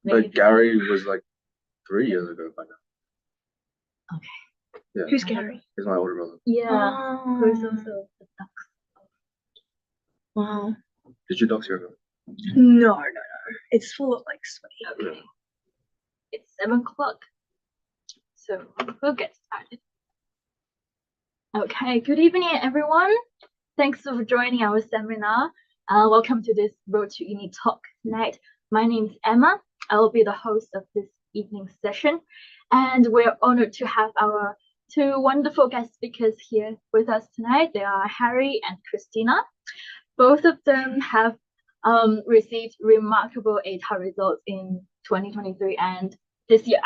But Gary was like 3 years ago by now. Okay. Yeah. Who's Gary? He's my older brother. Yeah. Who's also the duck. Wow. Did you dox your brother? No. It's full of like sweaty. Okay. It's 7 o'clock. So we'll get started. Okay, good evening everyone. Thanks for joining our seminar. Welcome to this Road to Uni talk tonight. My name is Emma. I will be the host of this evening's session. And we're honored to have our 2 wonderful guest speakers here with us tonight. They are Harry and Christina. Both of them have received remarkable ATAR results in 2023 and this year,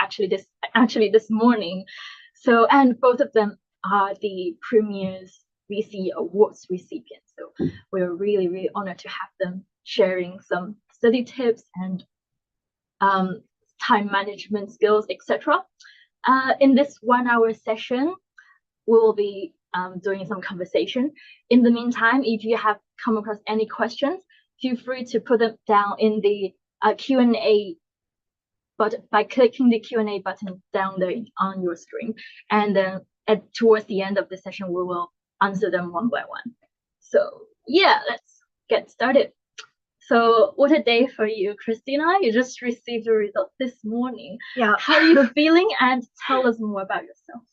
this morning. So, and both of them are the Premier's VCE Awards recipients. So we're really, really honored to have them sharing some study tips and time management skills, etc. In this 1-hour session, we will be doing some conversation. In the meantime, if you have come across any questions, feel free to put them down in the Q&A, but by clicking the Q&A button down there on your screen. And then towards the end of the session, we will answer them one by one. So yeah, let's get started. So what a day for you, Christina. You just received your results this morning. Yeah. How are you feeling? And tell us more about yourself.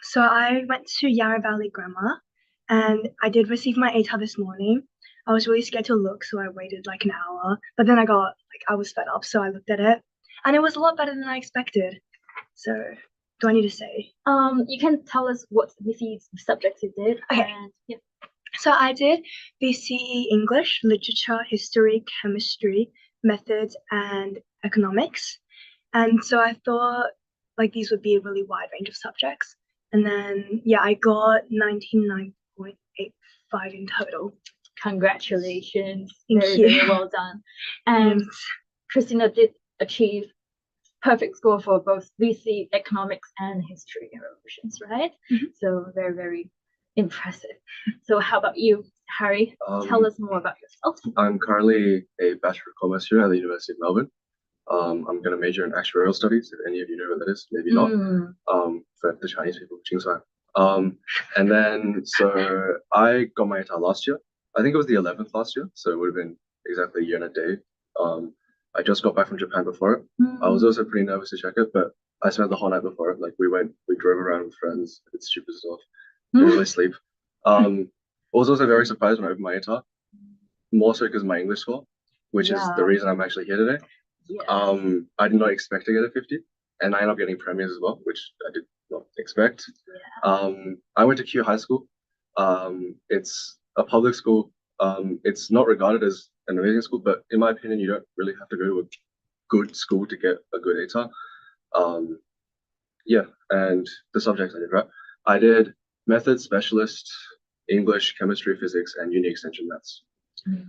So I went to Yarra Valley Grammar and I did receive my ATAR this morning. I was really scared to look, so I waited like an hour, but then I was fed up, so I looked at it and it was a lot better than I expected. So do I need to say? You can tell us what VCE subjects you did. Okay. And, yeah. So I did VCE English, Literature, History, Chemistry, Methods, and Economics. And so I thought like these would be a really wide range of subjects. And then, yeah, I got 99.85 in total. Congratulations. Thank you. Very well done. And Christina did achieve perfect score for both VCE Economics and History and Revolutions, right? Mm-hmm. So very, very impressive. So how about you, Harry? Tell us more about yourself. I'm currently a Bachelor of Commerce student at the University of Melbourne. I'm going to major in actuarial studies, if any of you know what that is, maybe not. For the Chinese people, and then, so I got my ATAR last year. I think it was the 11th last year, so it would have been exactly a year and a day. I just got back from Japan before it. I was also pretty nervous to check it, but I spent the whole night before it. Like we drove around with friends. It's stupid stuff. Didn't really sleep. I was also very surprised when I opened my ATAR, more so because of my English score, which is the reason I'm actually here today. Yeah. I did not expect to get a 50, and I ended up getting premiers as well, which I did not expect. Yeah. I went to Q High School. It's a public school. It's not regarded as an amazing school, but in my opinion, you don't really have to go to a good school to get a good ATAR. Yeah, and the subjects I did, right? I did Methods Specialist, English, Chemistry, Physics, and Uni Extension Maths.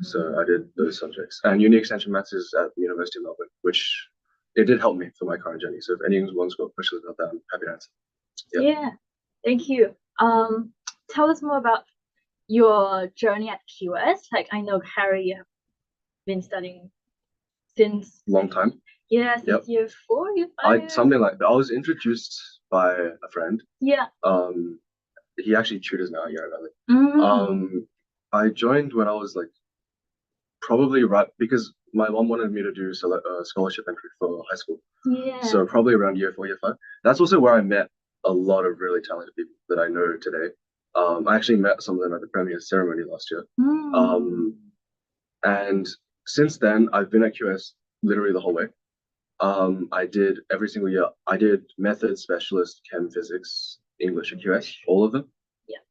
So I did those subjects. And Uni Extension Maths is at the University of Melbourne, which it did help me for my current journey. So if anyone's got questions about that, I'm happy to answer. Yeah, thank you. Tell us more about your journey at QS. Like I know, Harry, you have been studying since long time. Yeah, since year 4, year 5. Something like that. I was introduced by a friend. Yeah. He actually tutors now at Yarra Valley. I joined when I was like probably right because my mom wanted me to do scholarship entry for high school. Yeah. So probably around year 4, year 5. That's also where I met a lot of really talented people that I know today. I actually met some of them at the premiere ceremony last year. And since then, I've been at QS literally the whole way. I did every single year. I did Methods Specialist, Chem, Physics, English, and QS, all of them. Yeah.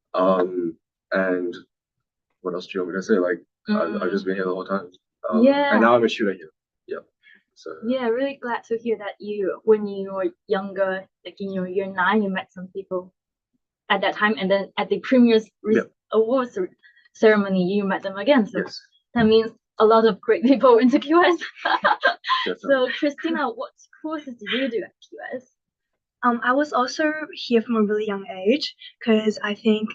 And what else do you want me to say? Like, I've just been here the whole time. Yeah. And now I'm a tutor here. Yeah. So. Yeah, really glad to hear that when you were younger, like in your year 9, you met some people at that time, and then at the Premier's Awards ceremony, you met them again. So that means a lot of great people went to QS. So, Christina, what courses did you do at QS? I was also here from a really young age because I think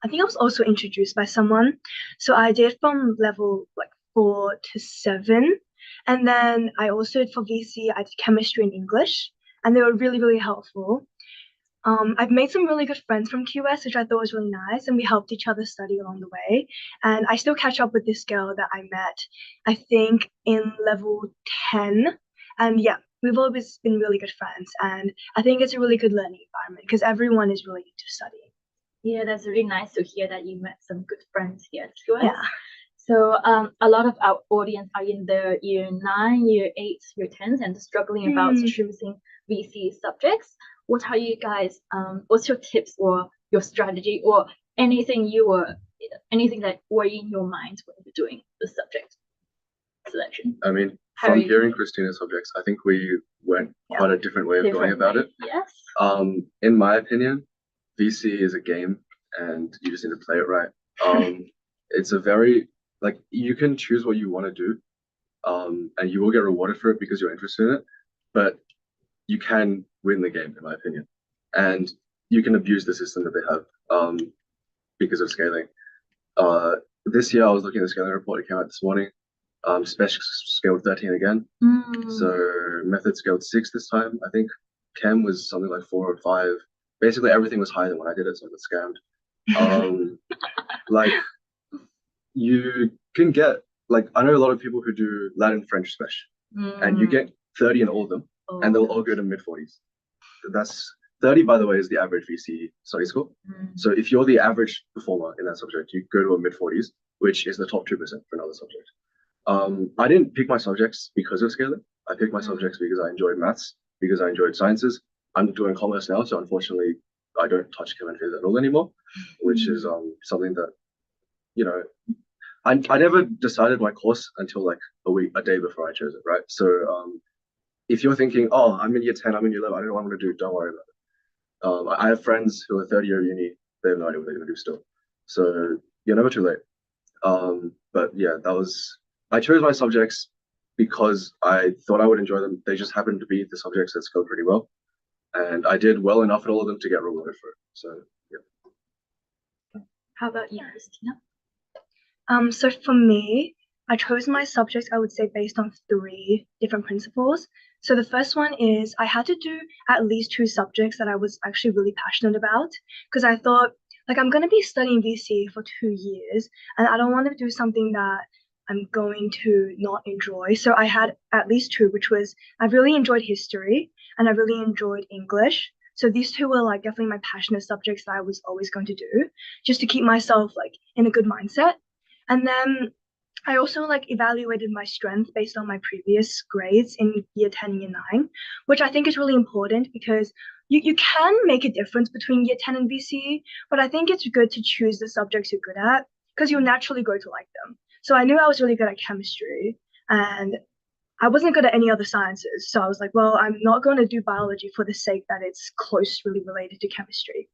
I was also introduced by someone. So I did from level like 4 to 7, And then I also, for VCE, I did chemistry and English, and they were really, really helpful. I've made some really good friends from QS, which I thought was really nice, and we helped each other study along the way. And I still catch up with this girl that I met, I think, in level 10. And yeah, we've always been really good friends. And I think it's a really good learning environment because everyone is really into studying. Yeah, that's really nice to hear that you met some good friends here at QS. Yeah. So a lot of our audience are in the year 9, year 8, year 10s and struggling about choosing VCE subjects. What are you guys, what's your tips or your strategy or anything that were in your mind when you're doing the subject selection? I mean, from hearing Christina's subjects, I think we went quite a different way of going about it. Yes. In my opinion, VCE is a game and you just need to play it right. It's a very, like, you can choose what you want to do, and you will get rewarded for it because you're interested in it, but you can win the game, in my opinion. And you can abuse the system that they have because of scaling. This year, I was looking at the scaling report. It came out this morning. Special scaled 13 again. So method scaled 6 this time. I think chem was something like 4 or 5. Basically, everything was higher than when I did it, so I got scammed. Like, you can get, like, I know a lot of people who do Latin, French, Spec, and you get 30 in all of them, and they'll all go to mid-40s. That's 30, by the way, is the average VCE study score. So if you're the average performer in that subject, you go to a mid-40s, which is the top 2% for another subject. I didn't pick my subjects because of scaling. I picked my subjects because I enjoyed maths, because I enjoyed sciences. I'm doing commerce now, so unfortunately, I don't touch chemistry at all anymore, which is something that, you know, I never decided my course until like a day before I chose it, right? So if you're thinking, oh, I'm in year 10, I'm in year 11, I don't know what I'm going to do, don't worry about it. I have friends who are third year uni, they have no idea what they're going to do still. So you're never too late. But yeah, I chose my subjects because I thought I would enjoy them. They just happened to be the subjects that scored pretty well. And I did well enough at all of them to get rewarded for it. So yeah. How about you, Christina? So for me, I chose my subjects, I would say, based on 3 different principles. So the first one is I had to do at least 2 subjects that I was actually really passionate about, because I thought, like, I'm going to be studying VCE for 2 years, and I don't want to do something that I'm going to not enjoy. So I had at least 2, which was I really enjoyed history and I really enjoyed English. So these 2 were like definitely my passionate subjects that I was always going to do, just to keep myself like in a good mindset. And then I also like evaluated my strength based on my previous grades in year 10 and year 9, which I think is really important because you can make a difference between year 10 and VCE, but I think it's good to choose the subjects you're good at because you'll naturally grow to like them. So I knew I was really good at chemistry and I wasn't good at any other sciences. So I was like, well, I'm not going to do biology for the sake that it's closely related to chemistry.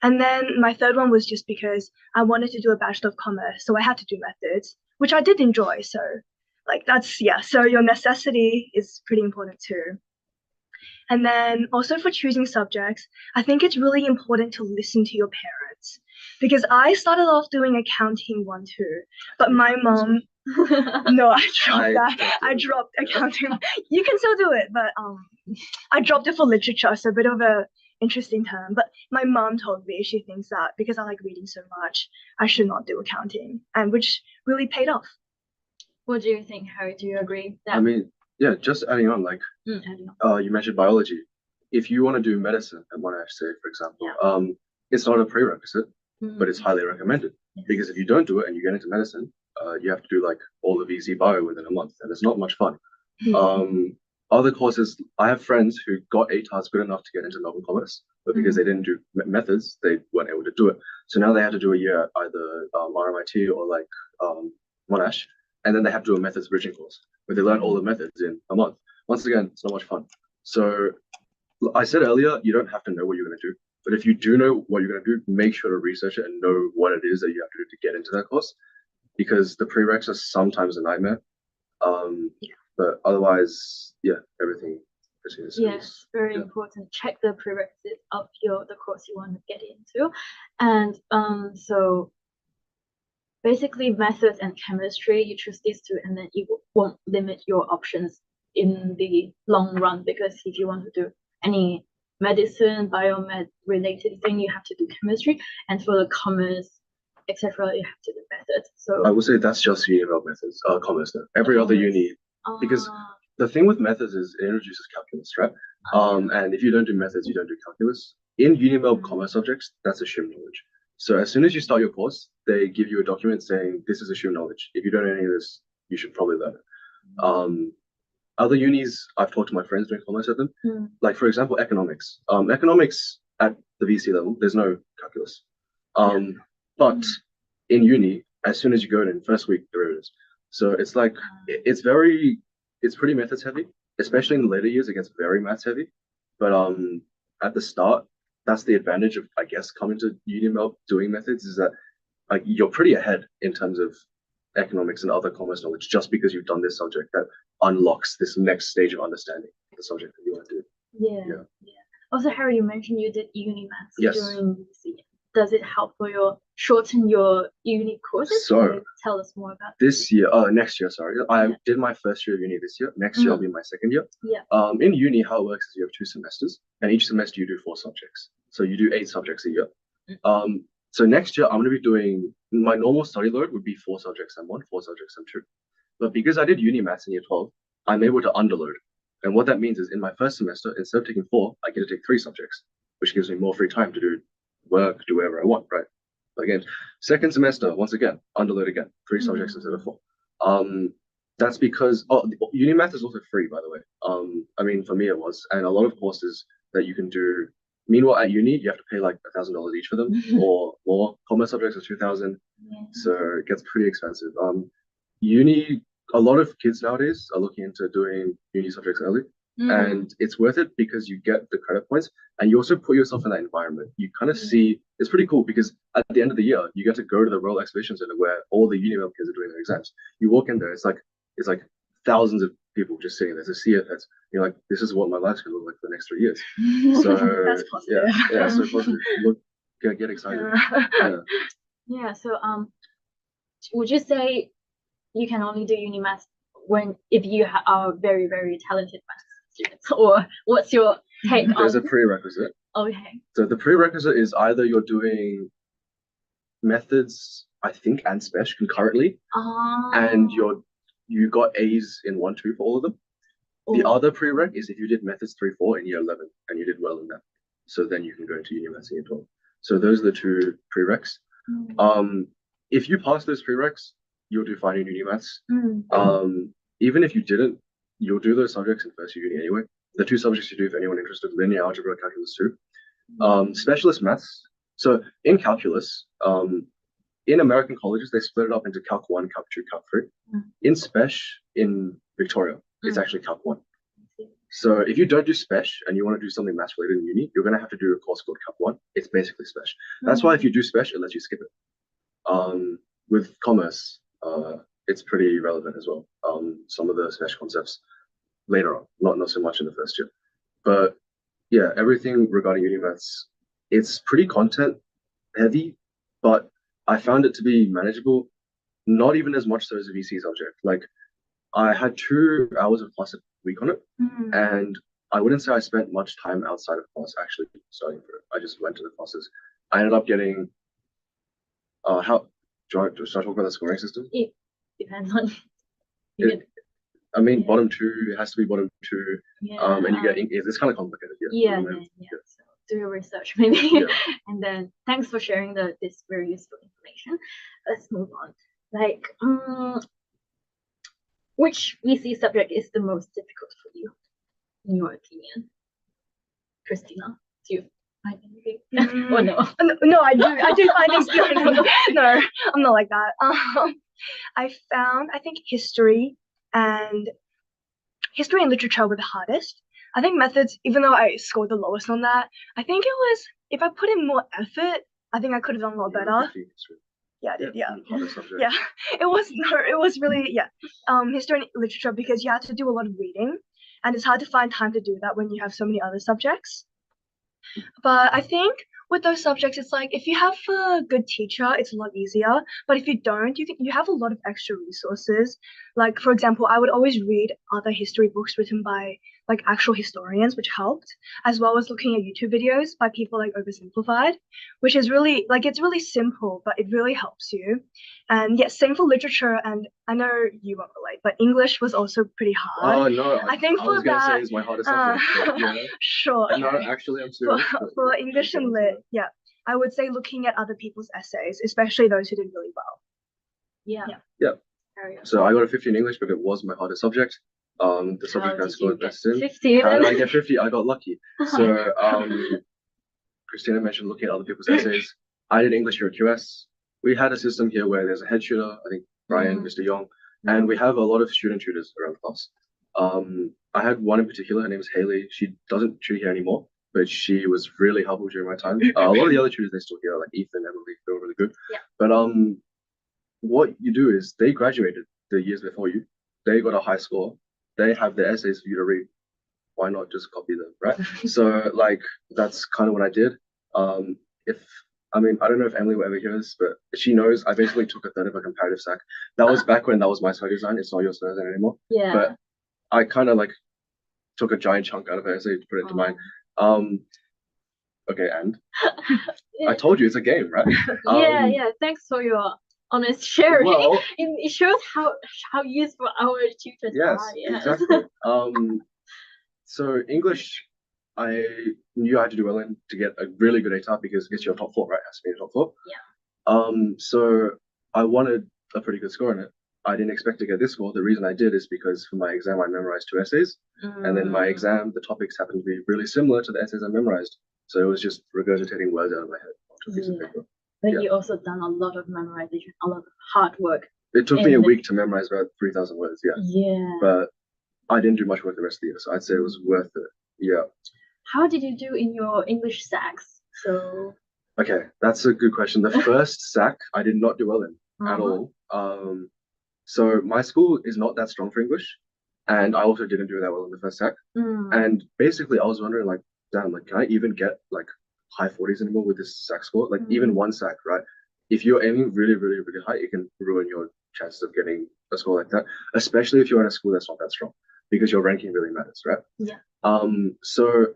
And then my third one was just because I wanted to do a Bachelor of Commerce, so I had to do methods, which I did enjoy. So like that's, yeah, so your necessity is pretty important too. And then also for choosing subjects, I think it's really important to listen to your parents because I started off doing accounting 1, 2, but my mom, no, I dropped accounting. You can still do it, but I dropped it for literature, so a bit of a interesting term. But my mom told me she thinks that because I like reading so much, I should not do accounting, and which really paid off. What do you think, Harry? Do you agree? I mean, yeah, just adding on, like, you mentioned biology. If you want to do medicine at Monash, say, for example, it's not a prerequisite, but it's highly recommended. Because if you don't do it and you get into medicine, you have to do like all the VC bio within a month, and it's not much fun. Other courses, I have friends who got ATARs good enough to get into Melbourne Commerce, but because they didn't do methods, they weren't able to do it. So now they have to do a year at either RMIT or like Monash, and then they have to do a methods bridging course where they learn all the methods in a month. Once again, it's not much fun. So I said earlier, you don't have to know what you're going to do, but if you do know what you're going to do, make sure to research it and know what it is that you have to do to get into that course, because the prereqs are sometimes a nightmare. But otherwise, yeah, everything. Yes, very important. Check the prerequisites of the course you want to get into, and so basically methods and chemistry, you choose these two, and then it won't limit your options in the long run, because if you want to do any medicine, biomed related thing, you have to do chemistry, and for the commerce, etc., you have to do methods. So I would say that's just UniMelb methods, commerce though. Every other uni, because the thing with methods is it introduces calculus, right? And if you don't do methods, you don't do calculus. In UniMelb commerce subjects, that's assumed knowledge. So as soon as you start your course, they give you a document saying this is assumed knowledge. If you don't know any of this, you should probably learn it. Other unis, I've talked to my friends doing commerce at them. Like for example, economics. Economics at the VCE level, there's no calculus. But in uni, as soon as you go in first week, derivatives. So it's like it's pretty methods heavy, especially in the later years. It gets very maths heavy. But at the start, that's the advantage of, I guess, coming to UniMelb doing methods, is that like you're pretty ahead in terms of economics and other commerce knowledge, just because you've done this subject that unlocks this next stage of understanding the subject that you want to do. Yeah. Also, Harry, you mentioned you did uni maths during VCE. Does it help for shorten your uni courses? So tell us more about next year, sorry. I did my first year of uni this year. Next year will be my second year. Yeah. In uni, how it works is you have 2 semesters, and each semester you do 4 subjects. So you do 8 subjects a year. So next year I'm going to be doing, my normal study load would be 4 subjects sem 1, 4 subjects sem 2. But because I did uni maths in year 12, I'm able to underload. And what that means is in my first semester, instead of taking 4, I get to take 3 subjects, which gives me more free time to do work, do whatever I want, right? Again, second semester, once again, underload again, 3 subjects instead of 4. That's because uni math is also free, by the way. I mean, for me it was, and a lot of courses that you can do. Meanwhile, at uni, you have to pay like $1,000 each for them, or more. Commerce subjects are $2,000, so it gets pretty expensive. Uni, a lot of kids nowadays are looking into doing uni subjects early, and it's worth it because you get the credit points, and you also put yourself in that environment. You kind of see, it's pretty cool because at the end of the year, you get to go to the Royal Exhibition Center where all the UniMelb kids are doing their exams. You walk in there, it's like thousands of people just sitting there. It's a sea of heads. You're like, this is what my life's gonna look like for the next 3 years. So that's positive. Yeah, so positive. Look, get excited. Yeah. So would you say you can only do uni maths if you are very, very talented maths students, or what's your take on? There's a prerequisite. Okay. So the prerequisite is either you're doing methods, I think, and spec concurrently, and you got A's in 1, 2 for all of them. The other prereq is if you did methods 3, 4 in year 11 and you did well in that, so then you can go into uni maths in year 12. So those are the 2 prereqs. If you pass those prereqs, you'll do fine in uni maths. Even if you didn't, you'll do those subjects in first year uni anyway. The 2 subjects you do, if anyone interested, linear algebra, calculus 2. Specialist maths. So in calculus, in American colleges, they split it up into Calc 1, Calc 2, Calc 3. In Spec, in Victoria, it's actually Calc 1. So if you don't do Spec and you want to do something maths related in uni, you're going to have to do a course called Calc 1. It's basically Spec. That's why if you do Spec, it lets you skip it. With commerce, it's pretty relevant as well. Some of the Spec concepts later on, not so much in the first year. But yeah, everything regarding uni maths, it's pretty content heavy, but I found it to be manageable, not even as much so as a VC subject. Like, I had 2 hours of class a week on it, and I wouldn't say I spent much time outside of class actually studying for it. I just went to the classes. I ended up getting, should I talk about the scoring system? It depends on. I mean, bottom 2, it has to be bottom 2, and you get, it's kind of complicated. Yeah. So do your research maybe. And then thanks for sharing this very useful information. Let's move on. Like, which VC subject is the most difficult for you, in your opinion? Christina, do you find anything? Or no? No, I do find things. No, I'm not like that. I think history and literature were the hardest. I think methods, even though I scored the lowest on that, I think it was, if I put in more effort, I think I could have done a lot better. Yeah, I did. Yeah. It was really history and literature, because you had to do a lot of reading, and it's hard to find time to do that when you have so many other subjects. But I think with those subjects, it's like if you have a good teacher, it's a lot easier. But if you don't, you have a lot of extra resources. Like, for example, I would always read other history books written by like actual historians, which helped, as well as looking at YouTube videos by people like Oversimplified, which is really like it's really simple, but it really helps you. And yeah, same for literature. And I know you won't relate, but English was also pretty hard. Oh no, I think I for was gonna that, say it's my hardest subject. But yeah. Sure. No, Okay. actually, I'm serious. For English and Lit, yeah, I would say looking at other people's essays, especially those who did really well. Yeah. So I got a 50 in English, but it was my hardest subject. The subject I scored best in. 50 How then? did I get 50? I got lucky. So Christina mentioned looking at other people's essays. I did English here at QS. We had a system here where there's a head tutor, I think Brian, Mr. Young, and we have a lot of student tutors around the class. I had one in particular, her name is Haley. She doesn't tutor here anymore, but she was really helpful during my time. A lot of the other tutors they still here, like Ethan, Emily, they were really good. Yeah. But what you do is they graduated the years before you. They got a high score. They have their essays for you to read. Why not just copy them, right? So like that's kind of what I did. I don't know if Emily will ever hear this, but she knows I basically took a third of a comparative SAC. That was back when that was my study design. It's not your study design anymore. Yeah. But I kind of like took a giant chunk out of her essay to put it into mine. Okay, and I told you it's a game, right? Yeah. Thanks for your honest sharing. Well, it shows how useful our tutors are. Yes, exactly. So English, I knew I had to do well in to get a really good ATAR because it gets you a top 4, right? It has to be a top 4. Yeah. So I wanted a pretty good score in it. I didn't expect to get this score. The reason I did is because for my exam I memorized 2 essays, and then my exam the topics happened to be really similar to the essays I memorized. So it was just regurgitating words out of my head onto a piece of paper. But you also done a lot of memorization, a lot of hard work. It took me a week to memorize about 3,000 words. Yeah. But I didn't do much work the rest of the year, so I'd say it was worth it. Yeah. How did you do in your English SACs? Okay, that's a good question. The first SAC I did not do well in at all. So my school is not that strong for English, and I also didn't do that well in the first SAC. And basically, I was wondering, like, damn, like, can I even get like high 40s anymore with this SAC score? Like, even one SAC, right? If you're aiming really, really, really high, it can ruin your chances of getting a score like that, especially if you're in a school that's not that strong, because your ranking really matters, right? Yeah. So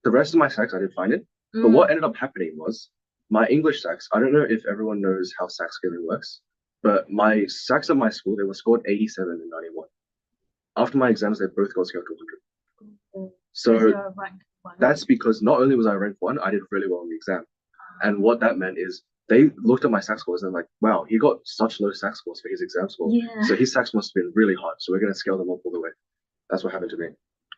the rest of my SACs I did fine in, but what ended up happening was my English SACs. I don't know if everyone knows how SAC scaling works, but my SACs at my school, they were scored 87 and 91. After my exams, they both got scaled to 100. So that's because not only was I ranked 1, I did really well in the exam. And what that meant is they looked at my SAC scores and like, wow, he got such low SAC scores for his exam score. Yeah. So his SACs must have been really hard. So we're going to scale them up all the way. That's what happened to me.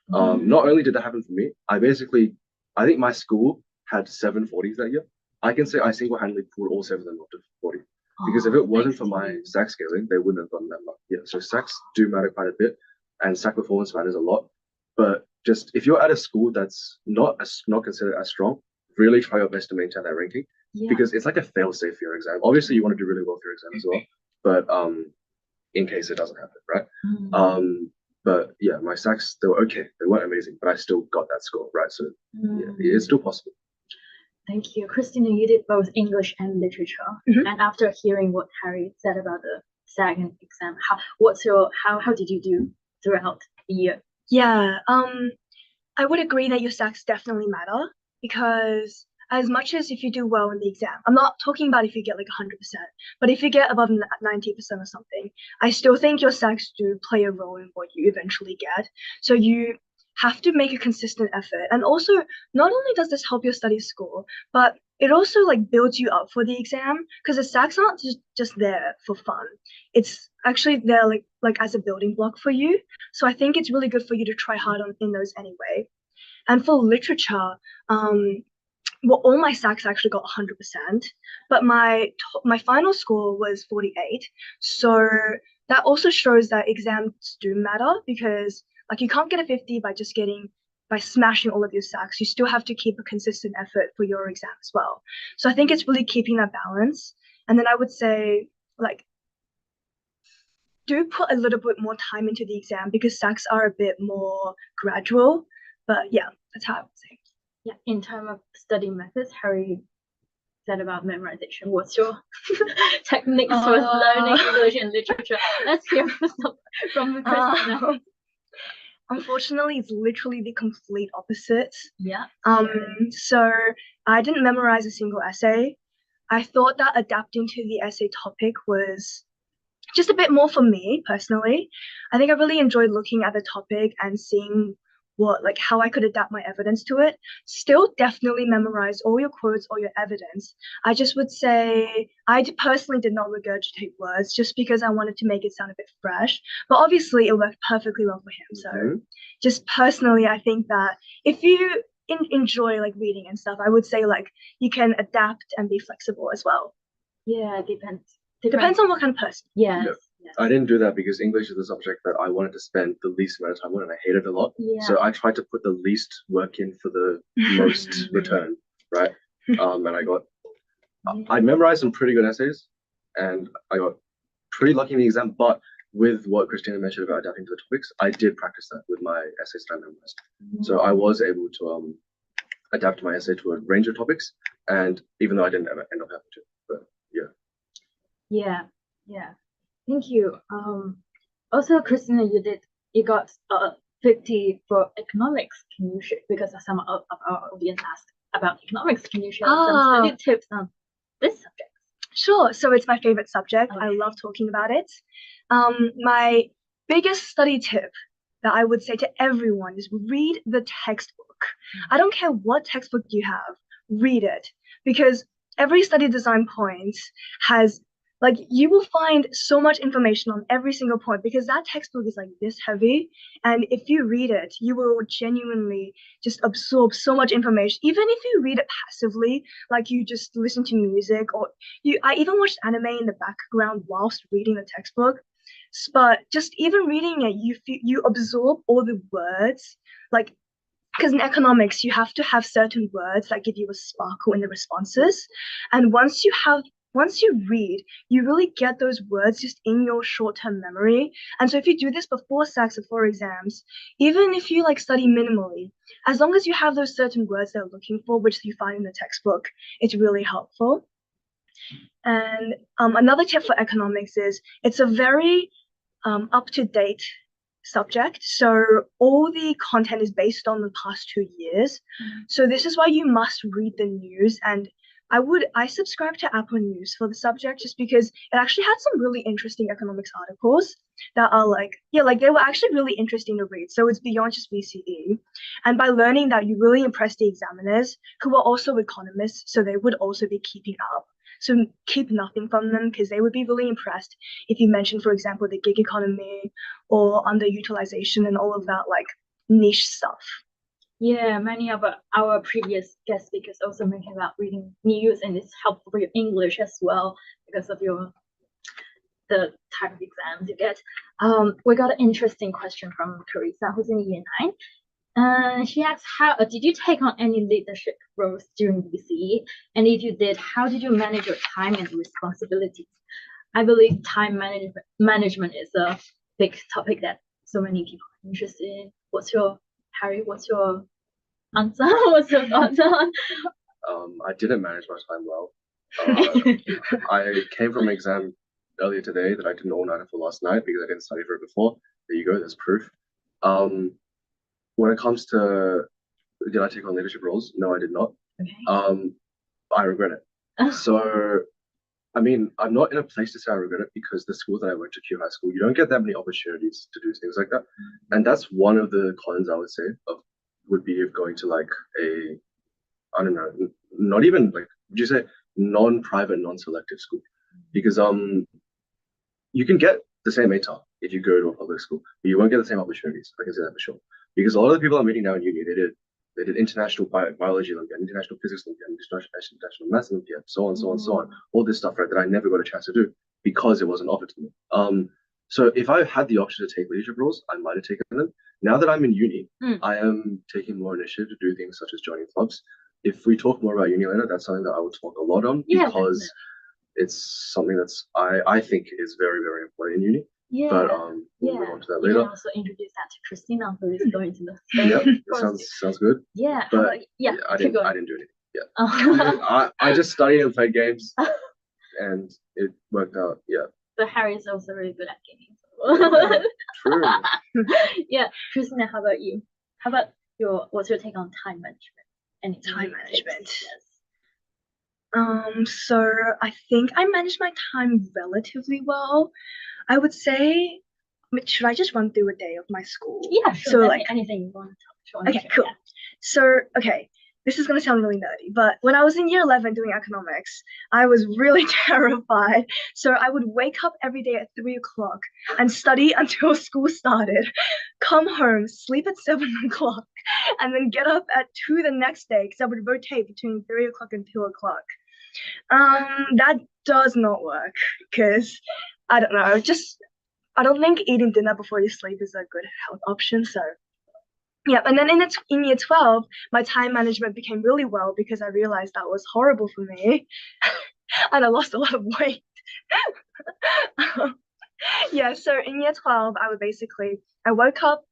Not only did that happen for me, I think my school had 740s that year. I can say I single-handedly pulled all 7 of them up to 40. Because if it wasn't for my SAC scaling, they wouldn't have gotten that much. Yeah, so SACs do matter quite a bit, and SAC performance matters a lot. But just if you're at a school that's not considered as strong, really try your best to maintain that ranking. Yeah. Because it's like a fail-safe for your exam. Obviously, you want to do really well for your exam as well, but in case it doesn't happen, right? But yeah, my SACs, they were okay. They weren't amazing, but I still got that score, right? So yeah, it's still possible. Thank you. Christina, you did both English and literature. And after hearing what Harry said about the SAC and exam, how did you do throughout the year? Yeah, I would agree that your SACs definitely matter, because as much as if you do well in the exam, I'm not talking about if you get like 100%, but if you get above 90% or something, I still think your SACs do play a role in what you eventually get. So you have to make a consistent effort. And also, not only does this help your study score, but it also like builds you up for the exam, because the SACs aren't just there for fun. It's actually there like as a building block for you. So I think it's really good for you to try hard in those anyway. And for literature, well, all my SACs actually got 100%, but my final score was 48. So that also shows that exams do matter, because like you can't get a 50 by smashing all of your SACs. You still have to keep a consistent effort for your exam as well. So I think it's really keeping that balance. And then I would say, like, do put a little bit more time into the exam, because SACs are a bit more gradual. But yeah, that's how I would say. Yeah, in terms of study methods, Harry said about memorization. What's your techniques for learning English and literature? Let's hear from Christina. Unfortunately, it's literally the complete opposite. Yeah. So I didn't memorize a single essay. I thought that adapting to the essay topic was just a bit more for me personally. I think I really enjoyed looking at the topic and seeing how I could adapt my evidence to it. Still definitely memorize all your quotes, all your evidence. I just would say I personally did not regurgitate words just because I wanted to make it sound a bit fresh. But obviously it worked perfectly well for him. So just personally, I think that if you enjoy like reading and stuff, I would say like you can adapt and be flexible as well. Yeah, Depends on what kind of person. Yes. Yeah. I didn't do that because English is a subject that I wanted to spend the least amount of time on, and I hated it a lot. Yeah. So I tried to put the least work in for the most return, right? And I memorized some pretty good essays, and I got pretty lucky in the exam. But with what Christina mentioned about adapting to the topics, I did practice that with my essays that I memorized. So I was able to adapt my essay to a range of topics, and even though I didn't ever end up having to, but yeah. Yeah. Thank you. Also, Christina, you got 50 for economics. Can you share, because some of our audience asked about economics, can you share some study tips on this subject? Sure. So it's my favorite subject. I love talking about it. My biggest study tip that I would say to everyone is read the textbook. I don't care what textbook you have, read it, because every study design point has you will find so much information on every single point because that textbook is like this heavy. And if you read it, you will genuinely just absorb so much information. Even if you read it passively, like you just listen to music I even watched anime in the background whilst reading the textbook. But just even reading it, you absorb all the words, because in economics, you have to have certain words that give you a sparkle in the responses. And once you read, you really get those words just in your short-term memory. And so if you do this before SACs or for exams, even if you study minimally, as long as you have those certain words they're looking for, which you find in the textbook, it's really helpful. And another tip for economics is it's a very up-to-date subject. So all the content is based on the past 2 years. So this is why you must read the news. And I subscribe to Apple News for the subject just because it actually had some really interesting economics articles that are they were actually really interesting to read. So it's beyond just VCE. And by learning that, you really impress the examiners who are also economists, so they would also be keeping up. So keep nothing from them because they would be really impressed if you mentioned, for example, the gig economy or underutilization and all of that niche stuff. Yeah, many of our previous guest speakers also mentioned about reading news, and it's helpful for your English as well because of the type of exams you get. We got an interesting question from Teresa, who's in year 9. She asks, how did you take on any leadership roles during VCE? And if you did, how did you manage your time and responsibilities? I believe time management is a big topic that so many people are interested in. Harry, what's your answer? What's your thoughts on? I didn't manage my time well. I came from an exam earlier today that I did an all-nighter for last night because I didn't study for it before. There you go, there's proof. When it comes to did I take on leadership roles? No, I did not. Okay. I regret it. So, I mean, I'm not in a place to say I regret it because the school that I went to, Q High School, you don't get that many opportunities to do things like that. And that's one of the cons I would say would be of going to I don't know, not even would you say non-private, non-selective school? Because you can get the same ATAR if you go to a public school, but you won't get the same opportunities. I can say that for sure. Because a lot of the people I'm meeting now in uni, they did international biology Olympiad, international physics Olympiad, international maths Olympiad, so on, all this stuff, right, that I never got a chance to do because it wasn't offered to me. So if I had the option to take leadership roles, I might have taken them. Now that I'm in uni, I am taking more initiative to do things such as joining clubs. If we talk more about uni later, that's something that I will talk a lot on because it's something that's I think is very, very important in uni. Yeah. But we'll move on to that later. You can also introduce that to Christina, who is going to the yeah, that sounds good. Yeah. But I didn't do anything. Yeah. Oh. I just studied and played games, and it worked out. Yeah. But Harry is also really good at gaming. True. Yeah, Christina, how about you? How about what's your take on time management? Any Time tips? management. Yes. So I think I manage my time relatively well. I would say, should I just run through a day of my school? Yeah, sure. So like anything you want to talk. Okay, cool. So, okay, this is gonna sound really nerdy, but when I was in year 11 doing economics, I was really terrified. So I would wake up every day at 3 o'clock and study until school started, come home, sleep at 7 o'clock, and then get up at 2 the next day because I would rotate between 3 o'clock and 2 o'clock. That does not work because I don't know, I don't think eating dinner before you sleep is a good health option. So yeah, and then in year 12, my time management became really well because I realized that was horrible for me, and I lost a lot of weight. Yeah, so in year 12, I woke up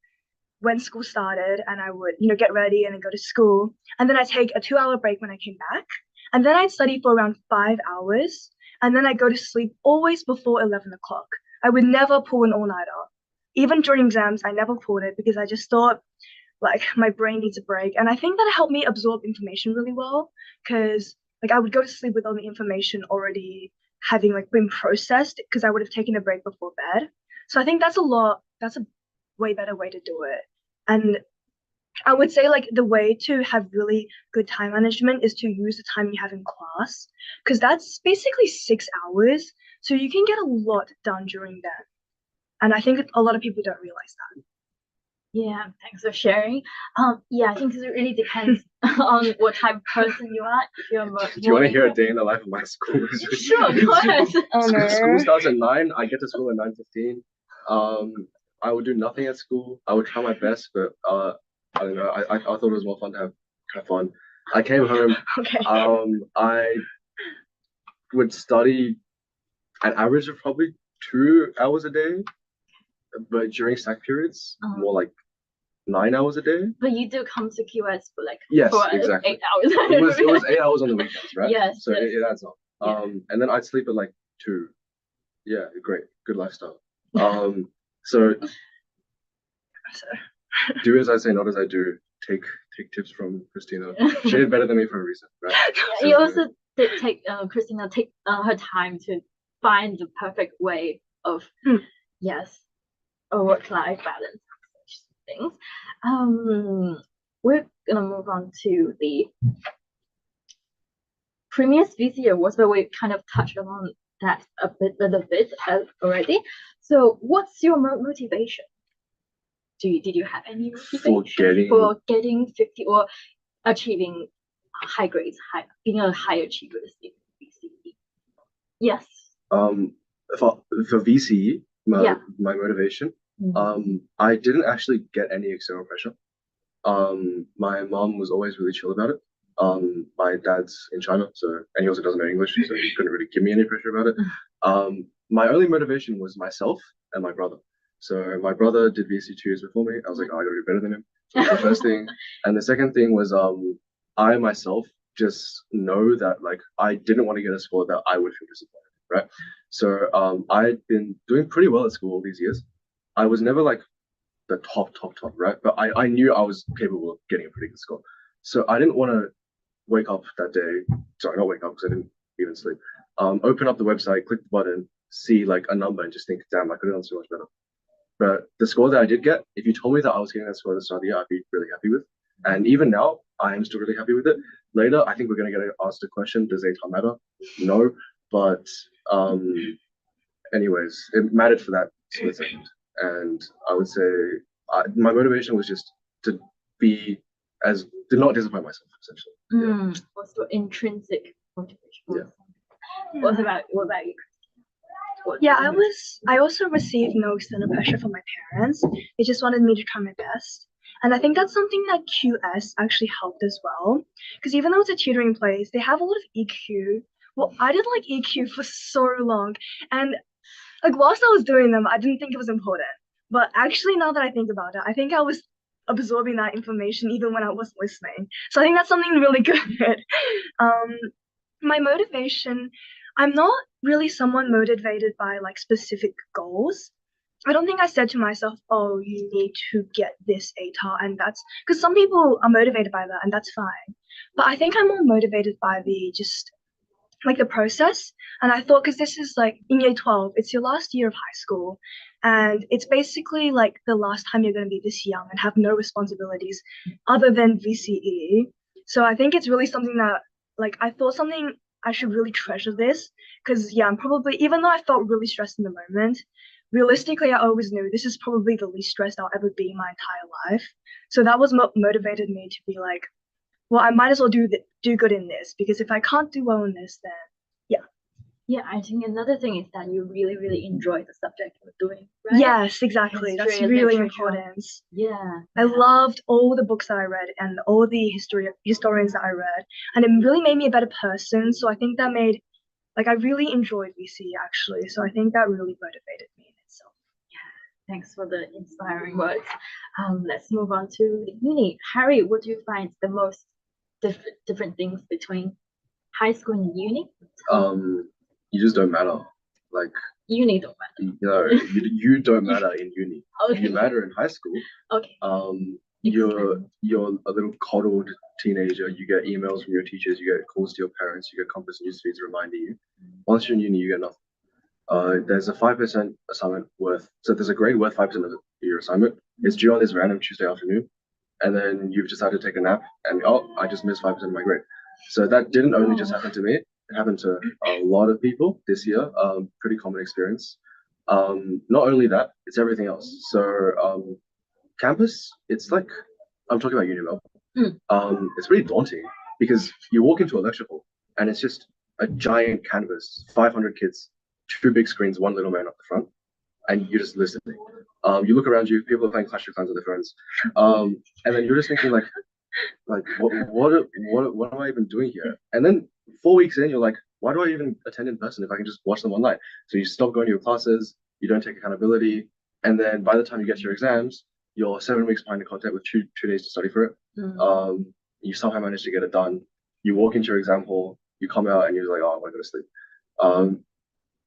when school started, and I would get ready and then go to school, and then I take a 2-hour break when I came back, and then I'd study for around 5 hours, and then I'd go to sleep always before 11 o'clock. I would never pull an all-nighter. Even during exams, I never pulled it because I just thought like my brain needs a break. And I think that helped me absorb information really well because like I would go to sleep with all the information already having like been processed because I would have taken a break before bed. So I think that's a way better way to do it. And I would say like the way to have really good time management is to use the time you have in class because that's basically 6 hours. So you can get a lot done during that. And I think a lot of people don't realize that. Yeah, thanks for sharing. Yeah, I think it really depends on what type of person you are. If you're more, Do you want to hear a day in the life of my school? Sure, go ahead. School starts at 9. I get to school at 9:15. I would do nothing at school. I would try my best, but I don't know. I thought it was more fun to have fun. I came home. Okay. I would study an average of probably 2 hours a day, but during stack periods, more like 9 hours a day. But you do come to QS for like exactly 8 hours. it was 8 hours on the weekends, right? Yes. So yes. it adds up. Yeah. And then I'd sleep at like 2. Yeah, great, good lifestyle. So do as I say, not as I do. Take tips from Christina. She did better than me for a reason, right? So, you also did take Christina take her time to find the perfect way of a work-life balance, such things. We're gonna move on to the previous VCE awards, but we kind of touched on that a little bit already. So, what's your motivation? Did you have any motivation for getting 50 or achieving high grades, being a high achiever in VCE? Yes. For VCE, my motivation, I didn't actually get any external pressure. My mom was always really chill about it. My dad's in China, and he also doesn't know English, so he couldn't really give me any pressure about it. My only motivation was myself and my brother. So my brother did VCE 2 years before me. I was like, oh, I gotta do better than him. So that's the first thing. And the second thing was I myself just know that like I didn't want to get a score that I would feel disappointed, right? So I'd been doing pretty well at school all these years. I was never like the top, right? But I knew I was capable of getting a pretty good score. So I didn't want to wake up that day. Sorry, not wake up because I didn't even sleep. Open up the website, click the button, see like a number and just think, damn, I could have done so much better. But the score that I did get, if you told me that I was getting that score at the start of the year, I'd be really happy with. And even now, I am still really happy with it. Later, I think we're going to get asked a question, does ATAR matter? No, but anyways, it mattered for that split second. And I would say my motivation was just to not disappoint myself, essentially. What's the intrinsic motivation? Yeah. What about you? Yeah, I also received no external pressure from my parents. They just wanted me to try my best. And I think that's something that QS actually helped as well. Because even though it's a tutoring place, they have a lot of EQ. Well, I did like EQ for so long. And like whilst I was doing them, I didn't think it was important. But actually now that I think about it, I think I was absorbing that information even when I wasn't listening. So I think that's something really good. My motivation, I'm not really someone motivated by like specific goals. I don't think I said to myself, oh, you need to get this ATAR, and that's because some people are motivated by that, and that's fine. But I think I'm more motivated by the just like the process. And I thought, because this is like in year 12, it's your last year of high school, and it's basically like the last time you're going to be this young and have no responsibilities other than VCE. So I think it's really something that like I thought something I should really treasure this, because yeah, I'm probably, even though I felt really stressed in the moment, realistically, I always knew this is probably the least stressed I'll ever be in my entire life. So that was what motivated me to be like, well, I might as well do good in this, because if I can't do well in this, then yeah. Yeah, I think another thing is that you really, really enjoy the subject you're doing, right? Yes, exactly. That's History, really literature. important. Yeah. I loved all the books that I read and all the historians that I read, and it really made me a better person. So I think that made, like, I really enjoyed VCE actually. So I think that really motivated me in itself. Thanks for the inspiring words. Let's move on to the uni. Harry, what do you find the most different things between high school and uni? You just don't matter. Like uni don't matter. No, you don't matter in uni. Okay. You matter in high school. Okay. You're a little coddled teenager. You get emails from your teachers. You get calls to your parents. You get compass newsfeeds reminding you. Once you're in uni, you get nothing. There's a 5% assignment so there's a grade worth 5% of your assignment. It's due on this random Tuesday afternoon, and then you've decided to take a nap, and I just missed 5% of my grade. So that didn't only just happen to me. It happened to a lot of people this year. Pretty common experience. Not only that, it's everything else. So campus, it's like, I'm talking about uni. It's really daunting because you walk into a lecture hall and it's just a giant canvas, 500 kids, 2 big screens, 1 little man up the front, and you're just listening. You look around you, people are playing Clash of Clans on their phones, and then you're just thinking like what am I even doing here? And then 4 weeks in, you're like, why do I even attend in person if I can just watch them online? So you stop going to your classes, you don't take accountability, and then by the time you get to your exams, you're 7 weeks behind the content with two days to study for it. You somehow manage to get it done. You walk into your exam hall, you come out, and you're like, oh, I want to go to sleep.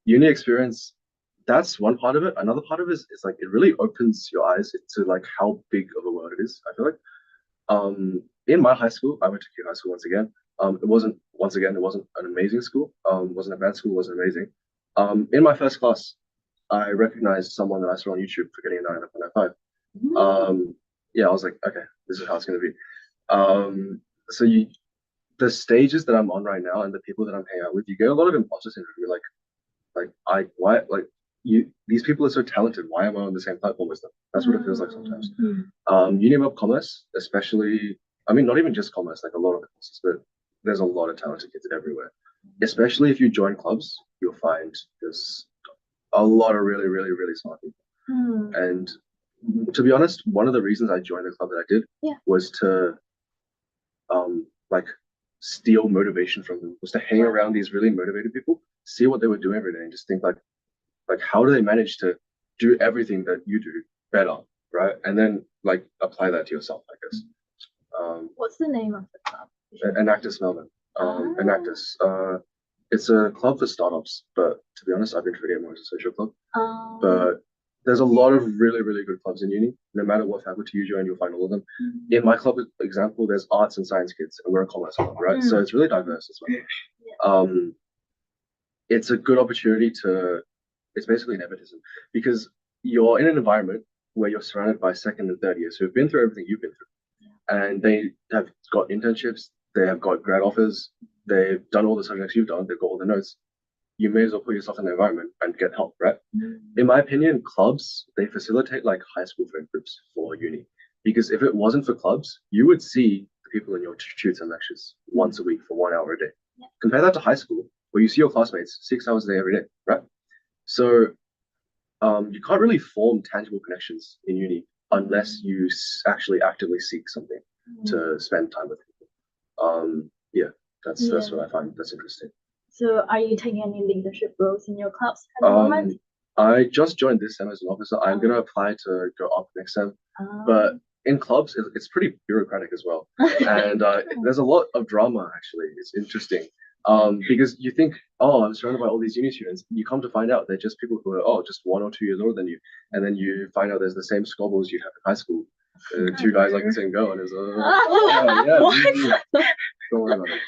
Uni experience, that's one part of it. Another part of it is like it really opens your eyes to like how big of a world it is, I feel like. In my high school, I went to Q high school once again. It wasn't an amazing school. It wasn't a bad school, it wasn't amazing. In my first class, I recognized someone that I saw on YouTube for getting a 9.95. Yeah, I was like, okay, this is how it's gonna be. So the stages that I'm on right now and the people that I'm hanging out with, you get a lot of imposter syndrome. You're like, these people are so talented. Why am I on the same platform as them? That's what it feels like sometimes. Uni of commerce, especially, I mean, not even just commerce, like a lot of the courses, but there's a lot of talented kids everywhere. Especially if you join clubs, you'll find there's a lot of really, really, really smart people. And to be honest, one of the reasons I joined the club that I did was to like steal motivation from them, was to hang around these really motivated people, see what they were doing every day, and just think like how do they manage to do everything that you do better, right? And then like apply that to yourself, I guess. What's the name of the club? Enactus Melbourne. Enactus. It's a club for startups, but to be honest, I've been treating it more as a social club. But there's a lot of really, really good clubs in uni. No matter what faculty you join, you'll find all of them. In my club, for example, there's arts and science kids, and we're a commerce club, right? So it's really diverse as well. It's a good opportunity it's basically nepotism, because you're in an environment where you're surrounded by second and third years who have been through everything you've been through. And they have got internships, they have got grad offers, they've done all the subjects you've done, they've got all the notes. You may as well put yourself in the environment and get help, right? In my opinion, clubs, they facilitate like high school friend groups for uni. Because if it wasn't for clubs, you would see the people in your tutors and lectures once a week for 1 hour a day. Compare that to high school, where you see your classmates 6 hours a day every day, right? So you can't really form tangible connections in uni unless you actually actively seek something to spend time with people. That's what I find that's interesting. So are you taking any leadership roles in your clubs at the moment? I just joined this sem as an officer. I'm going to apply to go up next sem, but in clubs, it's pretty bureaucratic as well. And there's a lot of drama, actually. It's interesting. Because you think, oh, I'm surrounded by all these uni students. You come to find out they're just people who are, oh, just 1 or 2 years older than you. And then you find out there's the same squabbles you have in high school. Two guys like the same girl, and it's don't worry about it.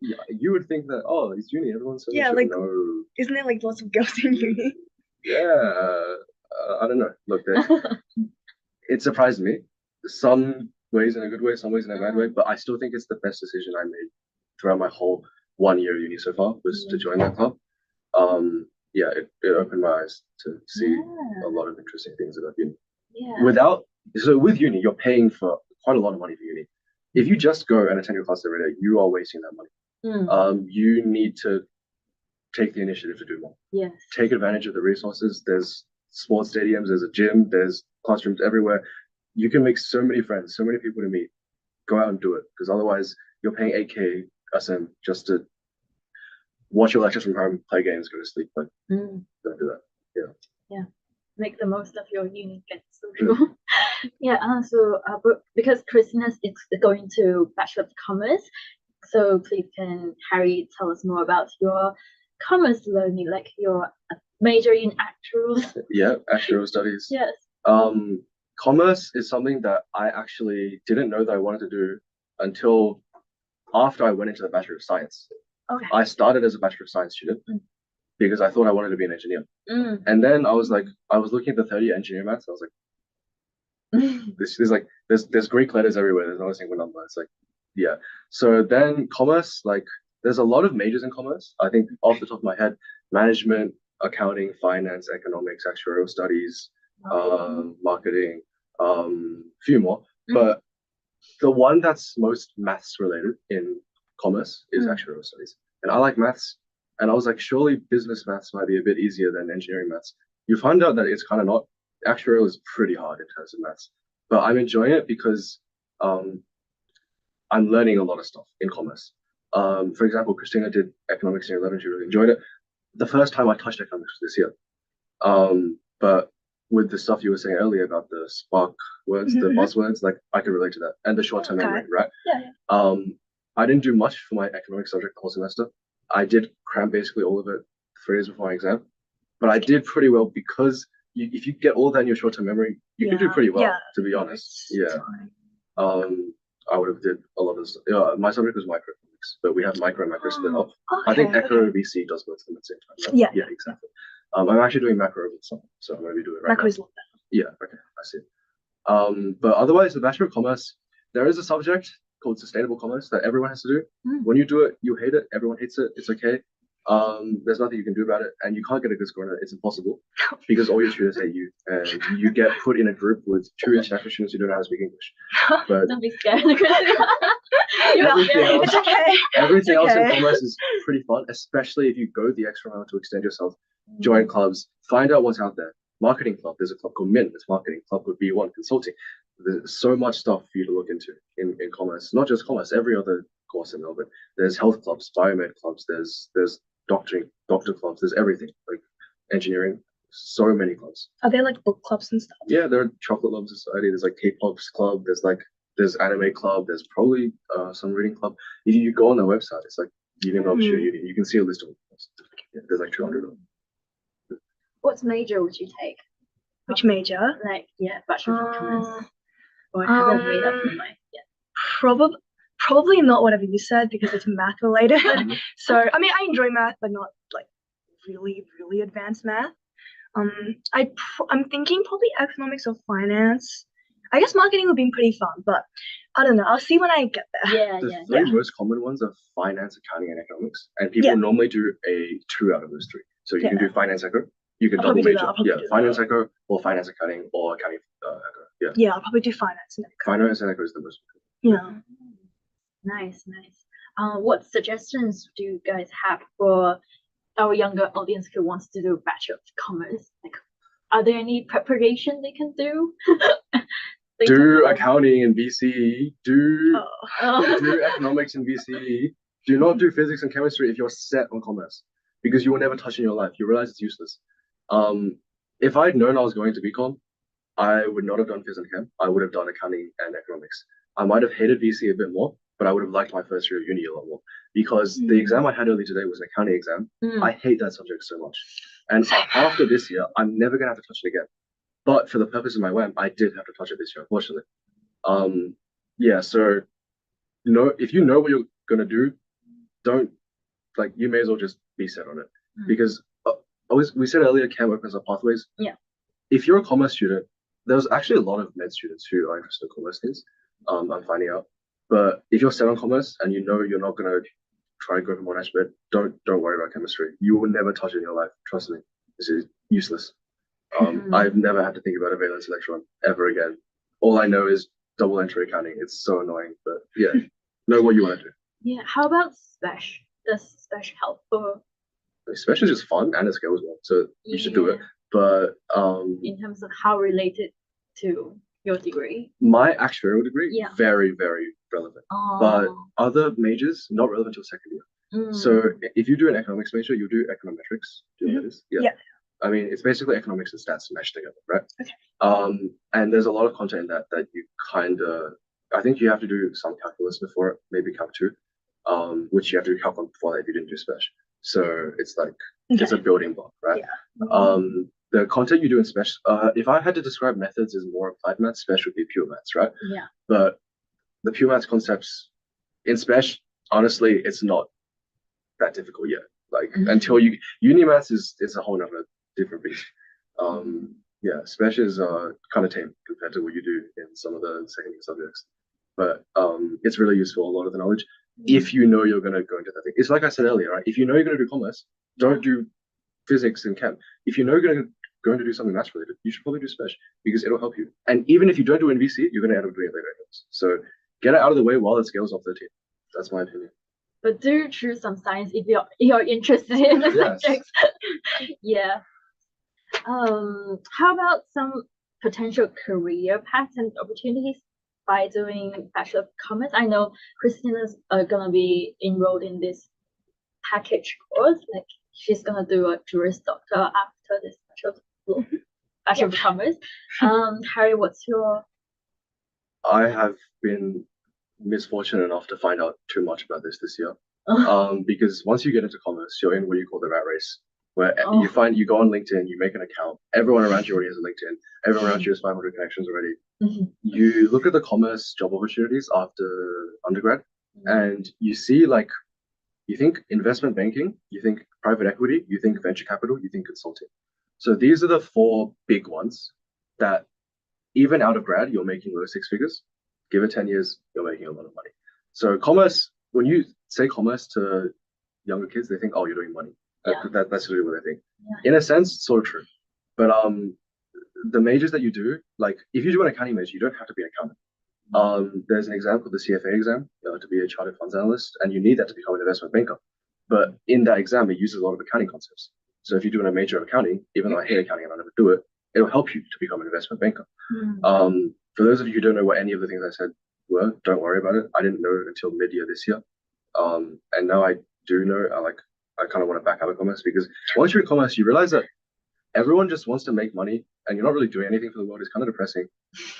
Yeah, you would think that, oh, it's uni, everyone's so like, no. Isn't there like lots of girls in uni? Yeah, I don't know. Look, it surprised me. Some ways in a good way, some ways in a bad way, but I still think it's the best decision I made throughout my whole 1 year uni so far was to join that club. Yeah, it opened my eyes to see a lot of interesting things about uni. Yeah. With uni, you're paying for quite a lot of money for uni. If you just go and attend your class every day, you are wasting that money. You need to take the initiative to do more. Yes. Take advantage of the resources. There's sports stadiums, there's a gym, there's classrooms everywhere. You can make so many friends, so many people to meet. Go out and do it, because otherwise you're paying 8K SM just to watch your lectures from home, play games, go to sleep. Like, don't do that. Yeah. Make the most of your uni, get social. Yeah. But because Christina is going to Bachelor of Commerce, so please can Harry tell us more about your commerce learning, like your major in actuarial. Yeah, actuarial studies. Yes. Commerce is something that I actually didn't know that I wanted to do until after I went into the Bachelor of Science. Okay. I started as a Bachelor of Science student because I thought I wanted to be an engineer. And then I was looking at the 30 engineer maths. I was like, there's Greek letters everywhere. There's not a single number. It's like, yeah. So then commerce, like, there's a lot of majors in commerce. I think off the top of my head, management, accounting, finance, economics, actuarial studies, marketing, few more. But the one that's most maths related in commerce is actuarial studies. And I like maths. And I was like, surely business maths might be a bit easier than engineering maths. You find out that it's kind of not. Actuarial is pretty hard in terms of maths. But I'm enjoying it because I'm learning a lot of stuff in commerce. For example, Christina did economics in 11. She really enjoyed it. The first time I touched economics was this year. But with the stuff you were saying earlier about the spark words, the buzzwords, like, I could relate to that. And the short-term memory, right? Yeah. I didn't do much for my economics subject the whole semester. I did cram basically all of it 3 days before my exam. But I did pretty well because if you get all that in your short-term memory, you can do pretty well, to be honest. Yeah. I would have did a lot of stuff. My subject was microeconomics, but we have micro and macro split up. I think Echo VCE does both of them at the same time. Right? Yeah, exactly. I'm actually doing macro over the summer, so I'm going to be doing it right macro now. Is a lot better. Yeah, okay, I see. But otherwise, the Bachelor of Commerce, there is a subject called sustainable commerce that everyone has to do. When you do it, you hate it. Everyone hates it. It's okay. There's nothing you can do about it, and you can't get a good score on it. It's impossible because all your tutors hate you, and you get put in a group with 2 international students who don't know how to speak English. But don't be scared. Everything else in commerce is pretty fun, especially if you go the extra mile to extend yourself. Join clubs, find out what's out there. Marketing club. There's a club called Mint. It's marketing. Club would be one. Consulting. There's so much stuff for you to look into in commerce. Not just commerce. Every other course in Melbourne. There's health clubs, biomed clubs. There's doctor clubs. There's everything, like engineering. So many clubs. Are there like book clubs and stuff? Yeah, there are chocolate love society. There's like K-pop club. There's anime club. There's probably some reading club. If you go on their website, it's like you can see a list of clubs. Yeah, there's like 200 of them. What major would you take? Which major? Like, Bachelor of Commerce. Or I haven't made up my mind yet. Probably not whatever you said because it's math related. So I mean, I enjoy math, but not like really, really advanced math. I'm thinking probably economics or finance. I guess marketing would be pretty fun, but I don't know. I'll see when I get there. The three most common ones are finance, accounting, and economics, and people normally do a 2 out of those 3. So you can do finance echo. You can double major. Finance echo or finance accounting or accounting echo. Yeah, I'll probably do finance and echo. Finance and echo is the most. Yeah. Nice. What suggestions do you guys have for our younger audience who wants to do Bachelor of Commerce? Like, are there any preparation they can do? Do accounting in VCE. Do economics in VCE. Do not do physics and chemistry if you're set on commerce, because you will never touch in your life. You realize it's useless. If I'd known I was going to BCom, I would not have done phys and chem. I would have done accounting and economics. I might have hated VCE a bit more, but I would have liked my first year of uni a lot more because the exam I had earlier today was an accounting exam. I hate that subject so much. And after this year, I'm never going to have to touch it again. But for the purpose of my WAM, I did have to touch it this year, unfortunately. Yeah, so if you know what you're going to do, don't, like, you may as well just be set on it. Because we said earlier, chem opens up pathways. Yeah. If you're a commerce student, there's actually a lot of med students who are interested in commerce things. I'm finding out. But if you're set on commerce and you know you're not going to try and go for more niche med, don't worry about chemistry. You will never touch it in your life. Trust me. This is useless. I've never had to think about a valence electron ever again. All I know is double entry accounting. It's so annoying, but yeah, know what you want to do. Yeah. How about special? Does special help for? Special is just fun and a skill as well, so you should do it. But in terms of how related to your degree, my actuarial degree, very, very relevant. But other majors, not relevant till second year. So if you do an economics major, you do econometrics. Do you know what it is? Yeah. I mean, it's basically economics and stats meshed together, right? Okay. And there's a lot of content in that you kind of, I think you have to do some calculus before it, maybe Calc 2, which you have to do Calc 1 before that if you didn't do Spec. So it's like, it's a building block, right? Yeah. The content you do in Spec, if I had to describe methods as more applied maths, Spec would be pure maths, right? Yeah. But the pure maths concepts in Spec, honestly, it's not that difficult yet. Like until uni maths is a whole nother different beast. Yeah, Spec is kind of tame compared to what you do in some of the second year subjects. But it's really useful, a lot of the knowledge, if you know you're going to go into that thing. It's like I said earlier, right? If you know you're going to do commerce, don't do physics and chem. If you know you're going to do something maths related, you should probably do Spec because it'll help you. And even if you don't do it in VC, you're going to end up doing it later anyways. So get it out of the way while it scales off 13. That's my opinion. But do choose some science if you're interested in the subjects. Yeah. How about some potential career paths and opportunities by doing Bachelor of Commerce? I know Christina's gonna be enrolled in this package course. Like she's gonna do a Juris Doctor after this Bachelor of Commerce. Harry, what's your? I have been misfortunate enough to find out too much about this year. Because once you get into commerce, you're in what you call the rat race, where you go on LinkedIn, you make an account, everyone around you already has a LinkedIn, everyone around you has 500 connections already. You look at the commerce job opportunities after undergrad, and you see, like, you think investment banking, you think private equity, you think venture capital, you think consulting. So these are the 4 big ones that even out of grad, you're making low 6 figures. Give it 10 years, you're making a lot of money. So commerce, when you say commerce to younger kids, they think, oh, you're doing money. That's really what they think. In a sense, sort of true. But the majors that you do, like if you do an accounting major, you don't have to be an accountant. There's an exam called the CFA exam to be a chartered funds analyst, and you need that to become an investment banker. But in that exam, it uses a lot of accounting concepts. So if you're doing a major of accounting, even though I hate accounting and I never do it, it'll help you to become an investment banker. For those of you who don't know what any of the things I said were, don't worry about it. I didn't know it until mid-year this year. And now I do know. I kind of want to back out of commerce because once you're in commerce, you realize that everyone just wants to make money and you're not really doing anything for the world. It's kind of depressing.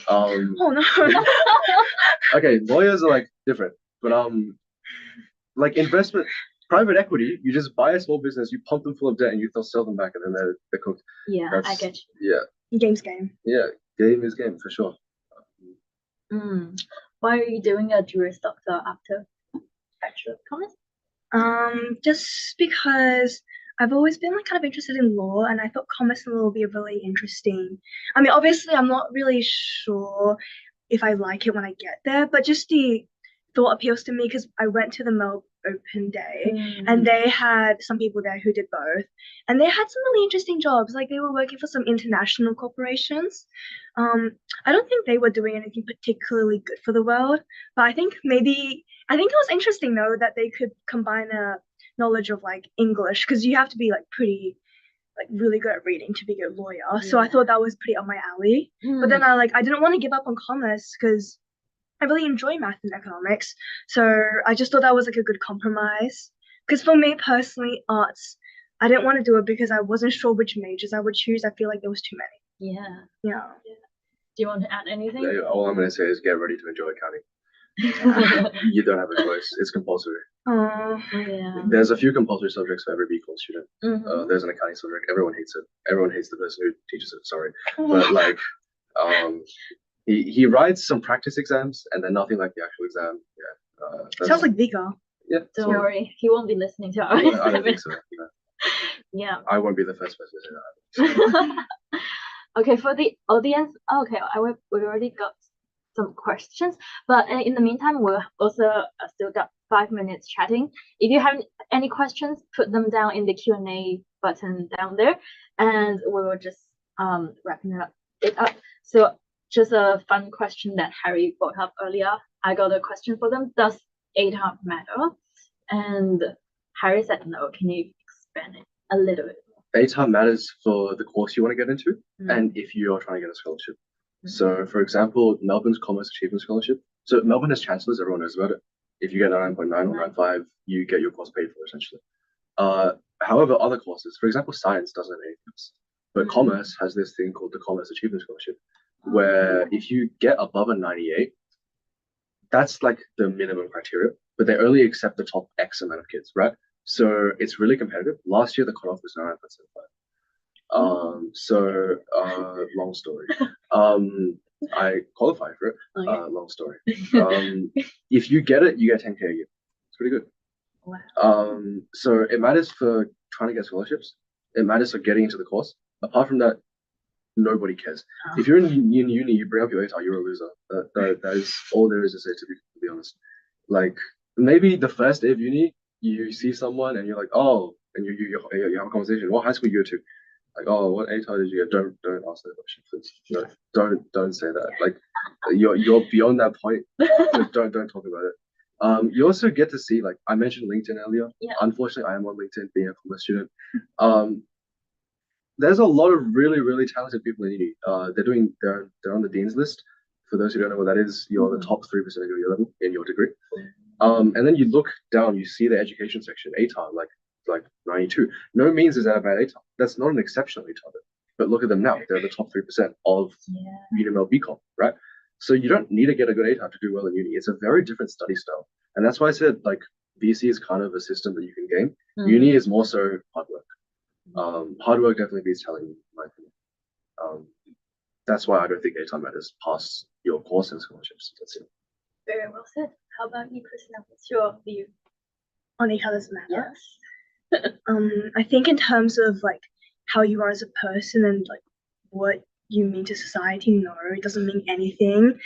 Oh no. Okay, lawyers are like different, but like investment, private equity, you just buy a small business, you pump them full of debt, and you sell them back, and then they're cooked. Yeah, I get you. Yeah. Game's game. Yeah, game is game for sure. Why are you doing a Juris Doctor after Bachelor of Commerce? Just because I've always been like kind of interested in law, and I thought commerce and law would be really interesting. I mean, obviously, I'm not really sure if I like it when I get there, but just the thought appeals to me because I went to the Melbourne Open Day and they had some people there who did both, and they had some really interesting jobs. Like they were working for some international corporations. I don't think they were doing anything particularly good for the world, but I think it was interesting though that they could combine a knowledge of like English, because you have to be like pretty like really good at reading to be a lawyer. So I thought that was pretty up my alley. But then I didn't want to give up on commerce because I really enjoy math and economics. So I just thought that was like a good compromise. Because for me personally, arts, I didn't want to do it because I wasn't sure which majors I would choose. I feel like there was too many. Yeah. you want to add anything? All I'm going to say is get ready to enjoy accounting. You don't have a choice. It's compulsory. Yeah. There's a few compulsory subjects for every BCom student. Mhm. There's an accounting subject. Everyone hates it. Everyone hates the person who teaches it. Sorry, but like, he writes some practice exams and then nothing like the actual exam. Yeah. Sounds like Vika. Yeah. Don't worry, he won't be listening to our I don't think so. Yeah. I won't be the first person to say that. Okay, for the audience, okay, we already got some questions, but in the meantime, we'll also still got 5 minutes chatting. If you have any questions, put them down in the Q&A button down there, and we will just wrapping it up. So just a fun question that Harry brought up earlier. I got a question for them. Does ATAR matter? And Harry said no. Can you expand it a little bit? ATAR matters for the course you want to get into, and if you are trying to get a scholarship. So, for example, Melbourne's Commerce Achievement Scholarship. So Melbourne has chancellors, everyone knows about it. If you get a 9.9 or 9.5, you get your course paid for, essentially. However, other courses, for example, science doesn't have anything else. But commerce has this thing called the Commerce Achievement Scholarship, where if you get above a 98, that's like the minimum criteria, but they only accept the top X amount of kids, right? So it's really competitive. Last year, the cutoff was 9.75. Long story. I qualified for it. Long story. If you get it, you get 10K a year. It's pretty good. Wow. So it matters for trying to get scholarships. It matters for getting into the course. Apart from that, nobody cares. If you're in uni, you bring up your ATAR, you're a loser. That is all there is to say, to be honest. Like, maybe the first day of uni, you see someone and you're like, oh, and you have a conversation. What high school you go to? Like, oh, what ATAR did you get? Don't ask that question, please. No, don't say that. Like, you're beyond that point. don't talk about it. You also get to see, like I mentioned LinkedIn earlier. Yeah. Unfortunately, I am on LinkedIn being a commerce student. There's a lot of really, really talented people in uni. They're on the dean's list. For those who don't know what that is, you're the top 3% of your year level in your degree. And then you look down, you see the education section, ATAR, like 92. No means is that a bad ATAR. That's not an exceptional ATAR. But look at them now. They're the top 3% of UniMel BCom, right? So you don't need to get a good ATAR to do well in uni. It's a very different study style. And that's why I said, like, VC is kind of a system that you can gain. Uni is more so hard work. Hard work definitely beats talent, in my opinion. That's why I don't think ATAR matters past your course and scholarships. That's it. Very well said. How about you, Christina? What's your view on ATAR doesn't matter? Yes. I think in terms of like how you are as a person and like what you mean to society, no, it doesn't mean anything.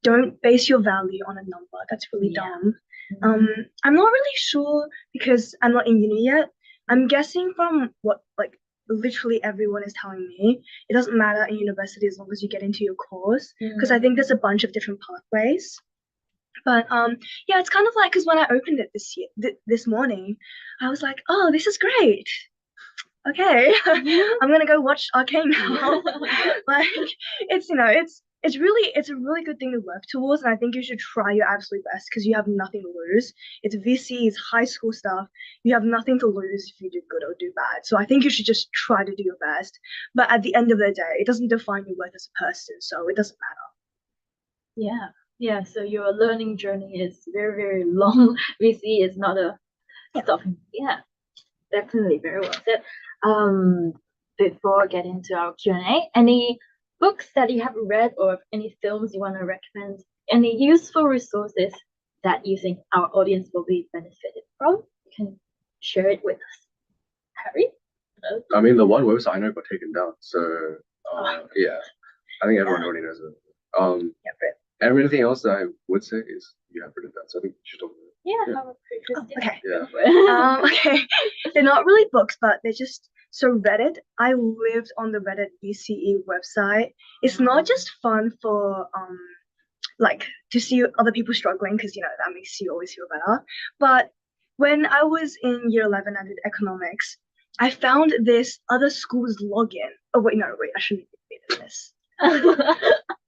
Don't base your value on a number. That's really dumb. I'm not really sure because I'm not in uni yet. I'm guessing from what like literally everyone is telling me, it doesn't matter in university as long as you get into your course, because I think there's a bunch of different pathways. But yeah, it's kind of like, because when I opened it this morning, I was like, oh, this is great. Okay, I'm gonna go watch Arcane now. Like, it's it's a really good thing to work towards, and I think you should try your absolute best because you have nothing to lose. It's VCE, it's high school stuff. You have nothing to lose if you do good or do bad. So I think you should just try to do your best. But at the end of the day, it doesn't define your worth as a person, so it doesn't matter. Yeah. So your learning journey is very, very long. VCE is not a stopping. Yeah, definitely very well said. Before getting to our Q&A, any books that you have read or any films you want to recommend, any useful resources that you think our audience will be benefited from, you can share it with us. Harry? I mean, the one website I know got taken down, so yeah, I think everyone already knows it. And anything else that I would say is you have written down, so I think you should talk about it. Okay. They're not really books, but they're just so Reddit. I lived on the Reddit VCE website. It's not just fun for like to see other people struggling because that makes you always feel better. But when I was in year 11, I did economics. I found this other school's login. Oh wait, I shouldn't be reading this.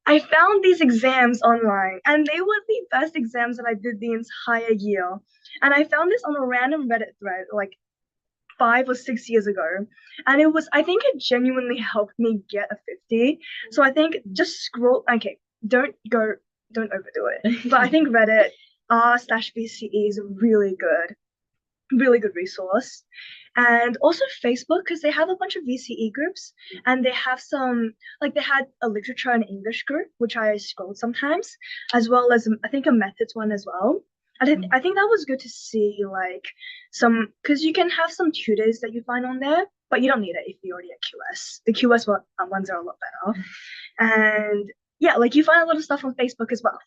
I found these exams online, and they were the best exams that I did the entire year. And I found this on a random Reddit thread, like 5 or 6 years ago, and I think it genuinely helped me get a 50. So I think just scroll. Okay, don't overdo it. But I think Reddit r/VCE is a really good resource. And also Facebook, because they have a bunch of VCE groups, and they have some, like they had a literature and English group, which I scrolled sometimes, as well as I think a methods one as well. I think that was good to see, like because you can have some tutors that you find on there, but you don't need it if you're already at QS. The QS ones are a lot better. And yeah, like you find a lot of stuff on Facebook as well.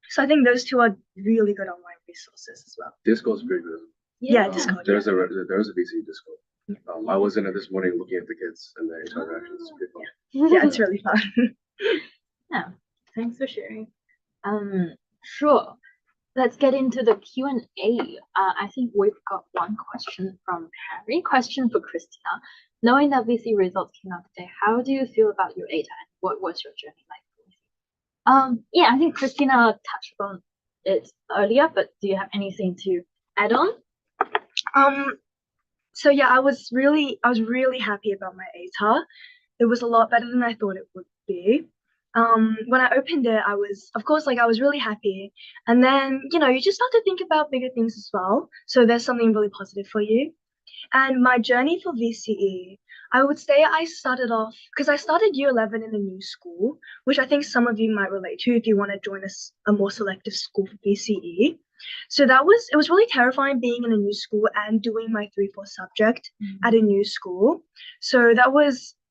So I think those two are really good online resources as well. Discord's pretty good. Yeah, Discord. There's a VCE Discord. I was in it this morning looking at the kids and their interactions. It's pretty fun. Yeah, it's really fun. Yeah, thanks for sharing. Sure. Let's get into the Q&A. I think we've got one question from Harry. Question for Christina. Knowing that VCE results came out today, how do you feel about your ATA and what was your journey like? Yeah, I think Christina touched on it earlier, but do you have anything to add on? So yeah, I was really happy about my ATA. It was a lot better than I thought it would be. When I opened it, I was really happy. And then, you just start to think about bigger things as well. So there's something really positive for you. And my journey for VCE, I would say I started off, because I started year 11 in a new school, which I think some of you might relate to if you want to join a more selective school for VCE. So it was really terrifying being in a new school and doing my 3-4 subject at a new school. So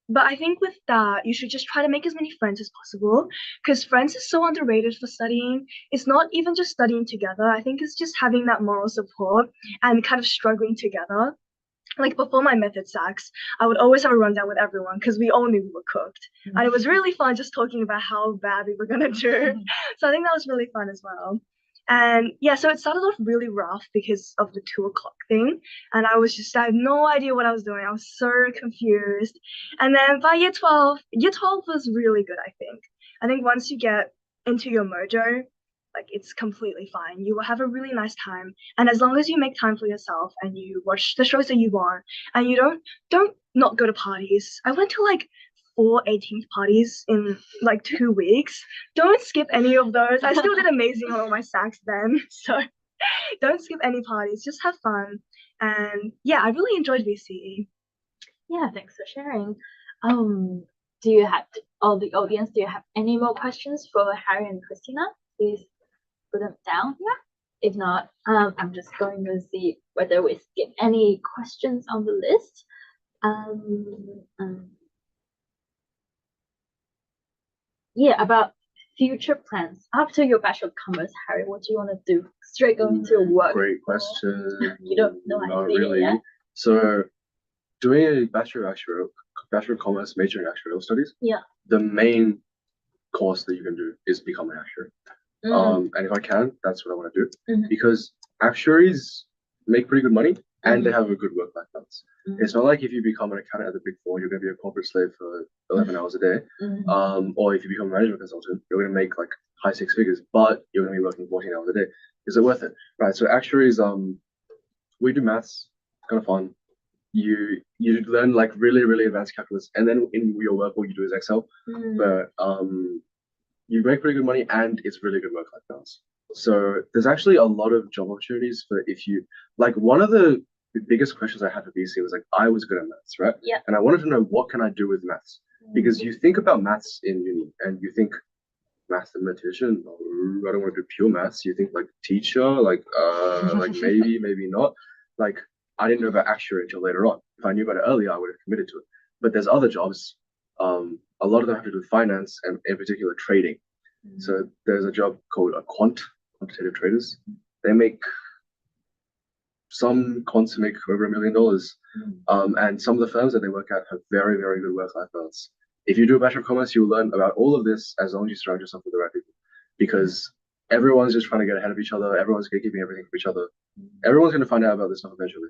but I think with that, you should just try to make as many friends as possible, because friends is so underrated for studying. It's not even just studying together. I think it's just having that moral support and kind of struggling together. Like before my method sacks, I would always have a rundown with everyone because we all knew we were cooked. And it was really fun just talking about how bad we were going to do. So I think that was really fun as well. And yeah, so it started off really rough because of the 2 o'clock thing. And I had no idea what I was doing. I was so confused. And then by year 12 was really good, I think. I think once you get into your mojo, like it's completely fine. You will have a really nice time. And as long as you make time for yourself and you watch the shows that you want and you don't not go to parties. I went to like 4 18th parties in like 2 weeks. Don't skip any of those. I still did amazing on all my sacks then. So don't skip any parties. Just have fun. And yeah, I really enjoyed VCE. Yeah, thanks for sharing. Do you have all the audience? Do you have any more questions for Harry and Christina? Please put them down. Yeah. If not, I'm just going to see whether we skip any questions on the list. Yeah, about future plans after your Bachelor of Commerce, Harry. What do you want to do? Straight going to work? Great question. You don't know anything. Not really. Yeah? So, doing a Bachelor of Commerce major in actuarial studies. Yeah. The main course that you can do is become an actuary. And if I can, that's what I want to do because actuaries make pretty good money and they have a good work-life balance. It's not like if you become an accountant at the Big Four, you're going to be a corporate slave for 11 hours a day. Or if you become a management consultant, you're going to make like high 6 figures, but you're going to be working 14 hours a day. Is it worth it? Right. So actuaries, we do maths, kind of fun. You learn like really, really advanced calculus, and then in your work, all you do is Excel. But you make pretty good money and it's really good work-life balance. So there's actually a lot of job opportunities for if you like. One of the biggest questions I had for VC was like, I was good at maths, right? Yeah. And I wanted to know what can I do with maths, because you think about maths in uni and you think mathematician, I don't want to do pure maths. You think like teacher, like maybe not. Like I didn't know about actuary until later on. If I knew about it earlier, I would have committed to it. But there's other jobs. A lot of them have to do with finance and in particular trading. So there's a job called a quantitative traders. They make some quants make over $1 million. And some of the firms that they work at have very, very good work-life balance. If you do a Bachelor of Commerce, you'll learn about all of this as long as you surround yourself with the right people. Because everyone's just trying to get ahead of each other. Everyone's gatekeeping everything for each other. Everyone's going to find out about this stuff eventually.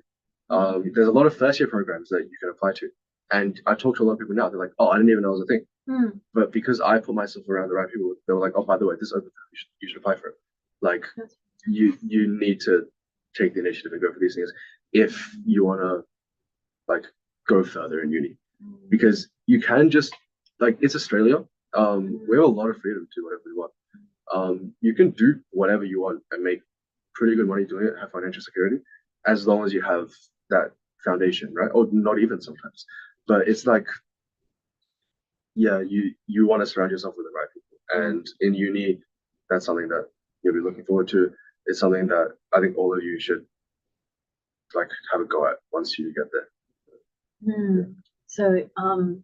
There's a lot of first-year programs that you can apply to. And I talk to a lot of people now. They're like, oh, I didn't even know it was a thing. But because I put myself around the right people, they were like, oh, by the way, this is open. You should apply for it. Like, you need to take the initiative and go for these things if you want to like go further in uni, because you can just like it's Australia. We have a lot of freedom to do whatever we want. You can do whatever you want and make pretty good money doing it, have financial security, as long as you have that foundation, right? Or not even sometimes, but it's like, yeah, you want to surround yourself with the right people, and in uni, that's something that you'll be looking forward to. It's something that I think all of you should like have a go at once you get there. So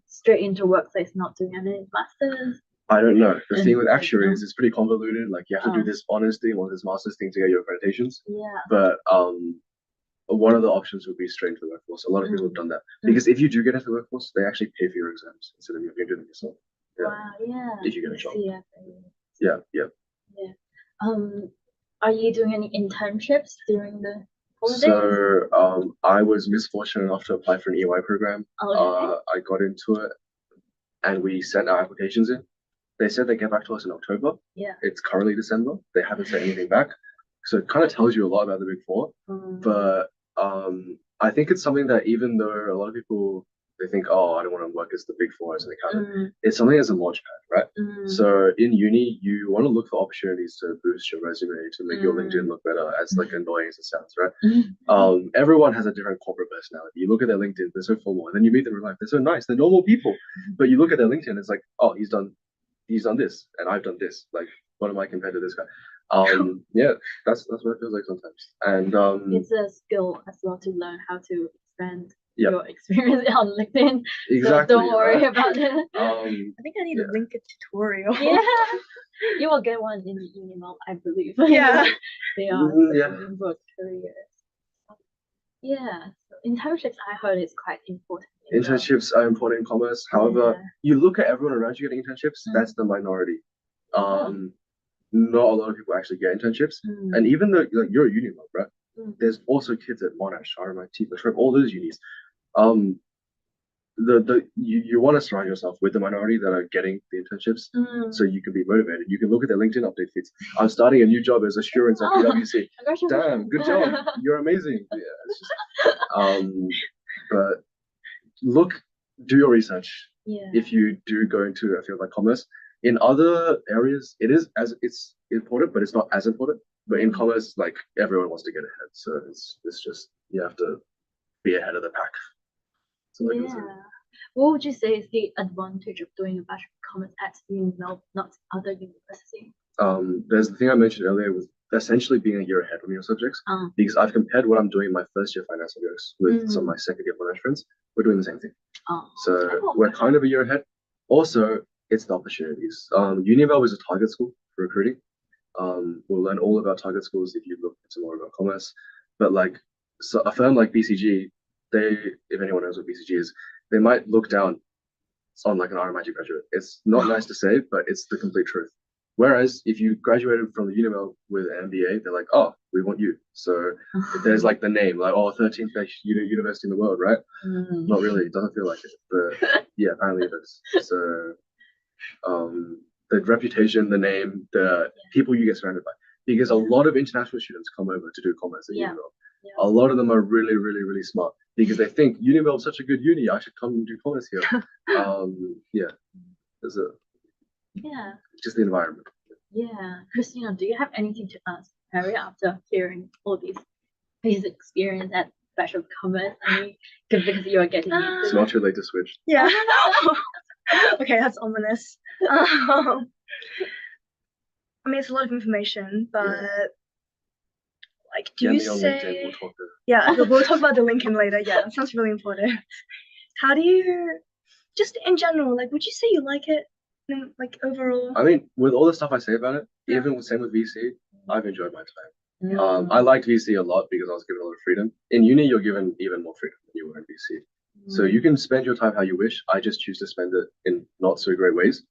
straight into workplace, not doing any masters. I don't know. The thing with actuaries is pretty convoluted. Like you have to do this honors thing or this master's thing to get your accreditations. Yeah. But one of the options would be straight into the workforce. A lot of people have done that because if you do get into the workforce, they actually pay for your exams instead of you doing it yourself. Yeah. Wow. Yeah. If you get a job. Yeah. Are you doing any internships during the holidays? So I was misfortunate enough to apply for an EY program. Okay. I got into it, and we sent our applications in. They said they get back to us in October. Yeah. It's currently December. They haven't sent anything back. So it kind of tells you a lot about the Big Four. But I think it's something that even though a lot of people, they think, oh, I don't want to work as the Big Four as an accountant, it's something as a launchpad, right? So in uni, you want to look for opportunities to boost your resume, to make your LinkedIn look better, as like annoying as it sounds, right? Everyone has a different corporate personality. You look at their LinkedIn, they're so formal, and then you meet them in real life, they're so nice, they're normal people. But you look at their LinkedIn, it's like, oh, he's done this, and I've done this. Like, what am I compared to this guy? Yeah, that's what it feels like sometimes. And it's a skill as well to learn how to expand Yep. your experience on LinkedIn. Exactly. So don't worry right? about it. I think I need to link a tutorial. Yeah, you will get one in the email, I believe. Yeah. They are Yeah. for careers. Yeah, so internships I heard is quite important. Internships are important in commerce. However, you look at everyone around you getting internships, that's the minority. Not a lot of people actually get internships. And even though like, you're a uni mom, right? There's also kids at Monash, RMIT, all those unis. You want to surround yourself with the minority that are getting the internships, so you can be motivated. You can look at their LinkedIn update feeds. I'm starting a new job as assurance at PwC. Damn, good job! You're amazing. Yeah, it's just, but do your research. Yeah. If you do go into a field like commerce, in other areas, it's important, but it's not as important. But in commerce, like everyone wants to get ahead, so it's just you have to be ahead of the pack. What would you say is the advantage of doing a Bachelor of Commerce at not other university? There's the thing I mentioned earlier with essentially being a year ahead on your subjects, because I've compared what I'm doing in my first year finance subjects with some of my second year finance friends. We're doing the same thing. So we're kind of a year ahead. Also, it's the opportunities. Unival is a target school for recruiting. We'll learn all about target schools if you look into more about commerce. But like a firm like BCG, if anyone knows what BCG is, they might look down on like an RMIT graduate. It's not nice to say, but it's the complete truth. Whereas if you graduated from the Unival with an MBA, they're like, oh, we want you. So there's like the name, like, oh, 13th best university in the world, right? Not really. It doesn't feel like it, but yeah, apparently it is. So the reputation, the name, the people you get surrounded by, because a lot of international students come over to do commerce at Unival. A lot of them are really, really, really smart because they think Unival is such a good uni, I should come and do commerce here. Just the environment. Yeah, Christina, do you have anything to ask Harry after hearing all these experience at Bachelor of Commerce? I mean, because you are getting it's not too late to switch. Yeah. Okay, that's ominous. I mean, it's a lot of information, but like, do you say? We'll talk about the LinkedIn later. Yeah, that sounds really important. How do you, just in general, like, would you say you like it, like overall? I mean, with all the stuff I say about it, even same with VCE, I've enjoyed my time. I liked VCE a lot because I was given a lot of freedom. In uni, you're given even more freedom than you were in VCE. So you can spend your time how you wish. I just choose to spend it in not so great ways,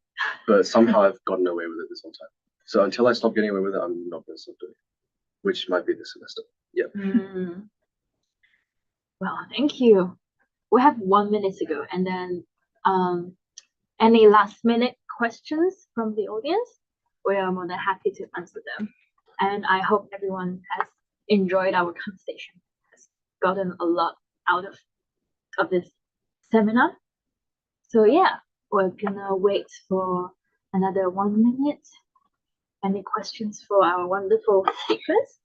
but somehow I've gotten away with it this whole time. So until I stop getting away with it, I'm not going to stop doing it, which might be this semester. Yeah. Well, thank you. We have 1 minute to go, and then any last minute questions from the audience? We are more than happy to answer them. And I hope everyone has enjoyed our conversation, has gotten a lot out of of this seminar. So yeah, we're gonna wait for another 1 minute. Any questions for our wonderful speakers?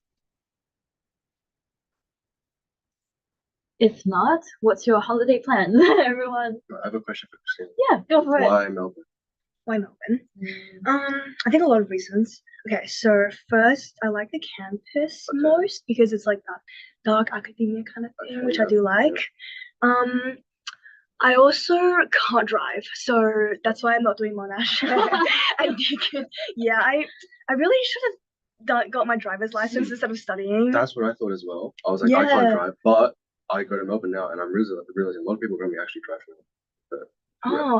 If not, what's your holiday plan, everyone? I have a question for Christine. Yeah, go for it. Why Melbourne? Why Melbourne? I think a lot of reasons. Okay, so first, I like the campus most because it's like that dark academia kind of thing, which I do like. I also can't drive, so that's why I'm not doing Monash. And yeah, I really should have got my driver's license instead of studying. That's what I thought as well. I was like, I can't drive, but I go to Melbourne now, and I'm realizing a lot of people around me actually drive now. But,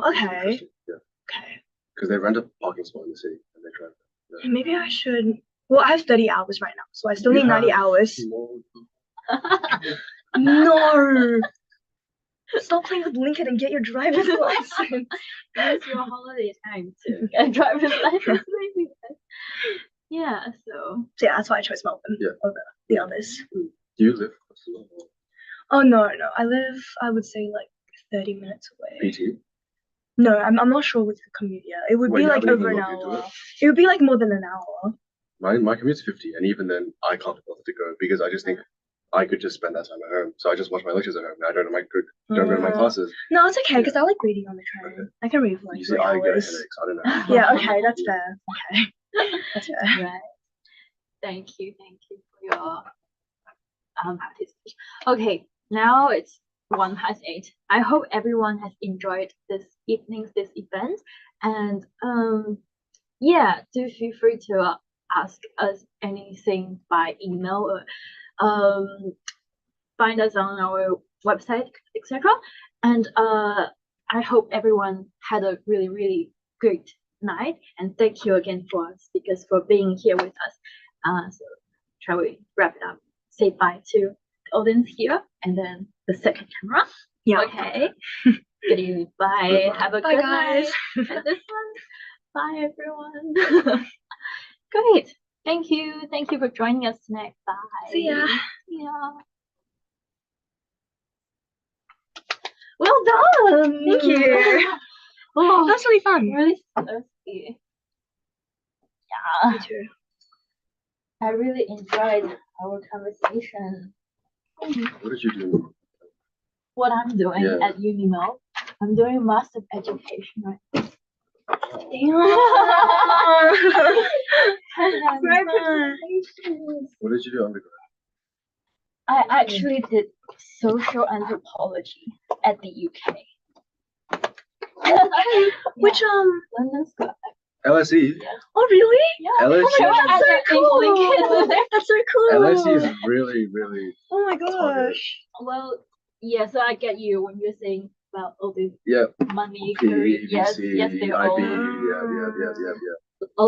okay. Yeah. Okay. Because they rent a parking spot in the city and they drive. Yeah. Maybe I should. Well, I have 30 hours right now, so I still need 90 hours. No. Stop playing with Lincoln and get your driver's license. Use your holiday time to get a driver's license, maybe. Yeah, so yeah, that's why I chose Melbourne over the others. Do you live close to Melbourne? Oh no, I live, I would say, like 30 minutes away. PT? No, I'm not sure with the commute yet. It would be like over an hour. It would be like more than an hour. My commute's 50, and even then I can't bother to go because I just think I could just spend that time at home. So I just watch my lectures at home. I don't go to my classes. No, it's okay because I like reading on the train. Okay. I can read for like 3 hours. I get headaches. I don't know. Yeah, okay, that's fair. Okay, that's fair. Right. Thank you for your participation. Okay, now it's 8:01. I hope everyone has enjoyed this event, and yeah, do feel free to ask us anything by email or find us on our website, etc. And I hope everyone had a really, really great night, and thank you again for our speakers for being here with us. So shall we wrap it up? Say bye to the audience here, and then the second camera. Yeah. Okay. Good evening. Bye. Have a good guys. night. And this one. Bye, everyone. Great. Thank you. Thank you for joining us tonight. Bye. See ya. Yeah. Well done. Thank you. Oh, That's really fun. Really thirsty. Yeah. Me too. I really enjoyed our conversation. What did you do? What I'm doing at UniMel, I'm doing master of education right now. What did you do undergrad? I actually did social anthropology at the UK. Which London School. LSE? Yeah. Oh really? Yeah. LSE. Oh my God, that's so cool. That's so cool. LSE is really, really. Oh my gosh. Well, yeah. So I get you when you're saying about all this money. PE, Yes, VCE, yes, they're IB, all. yeah. All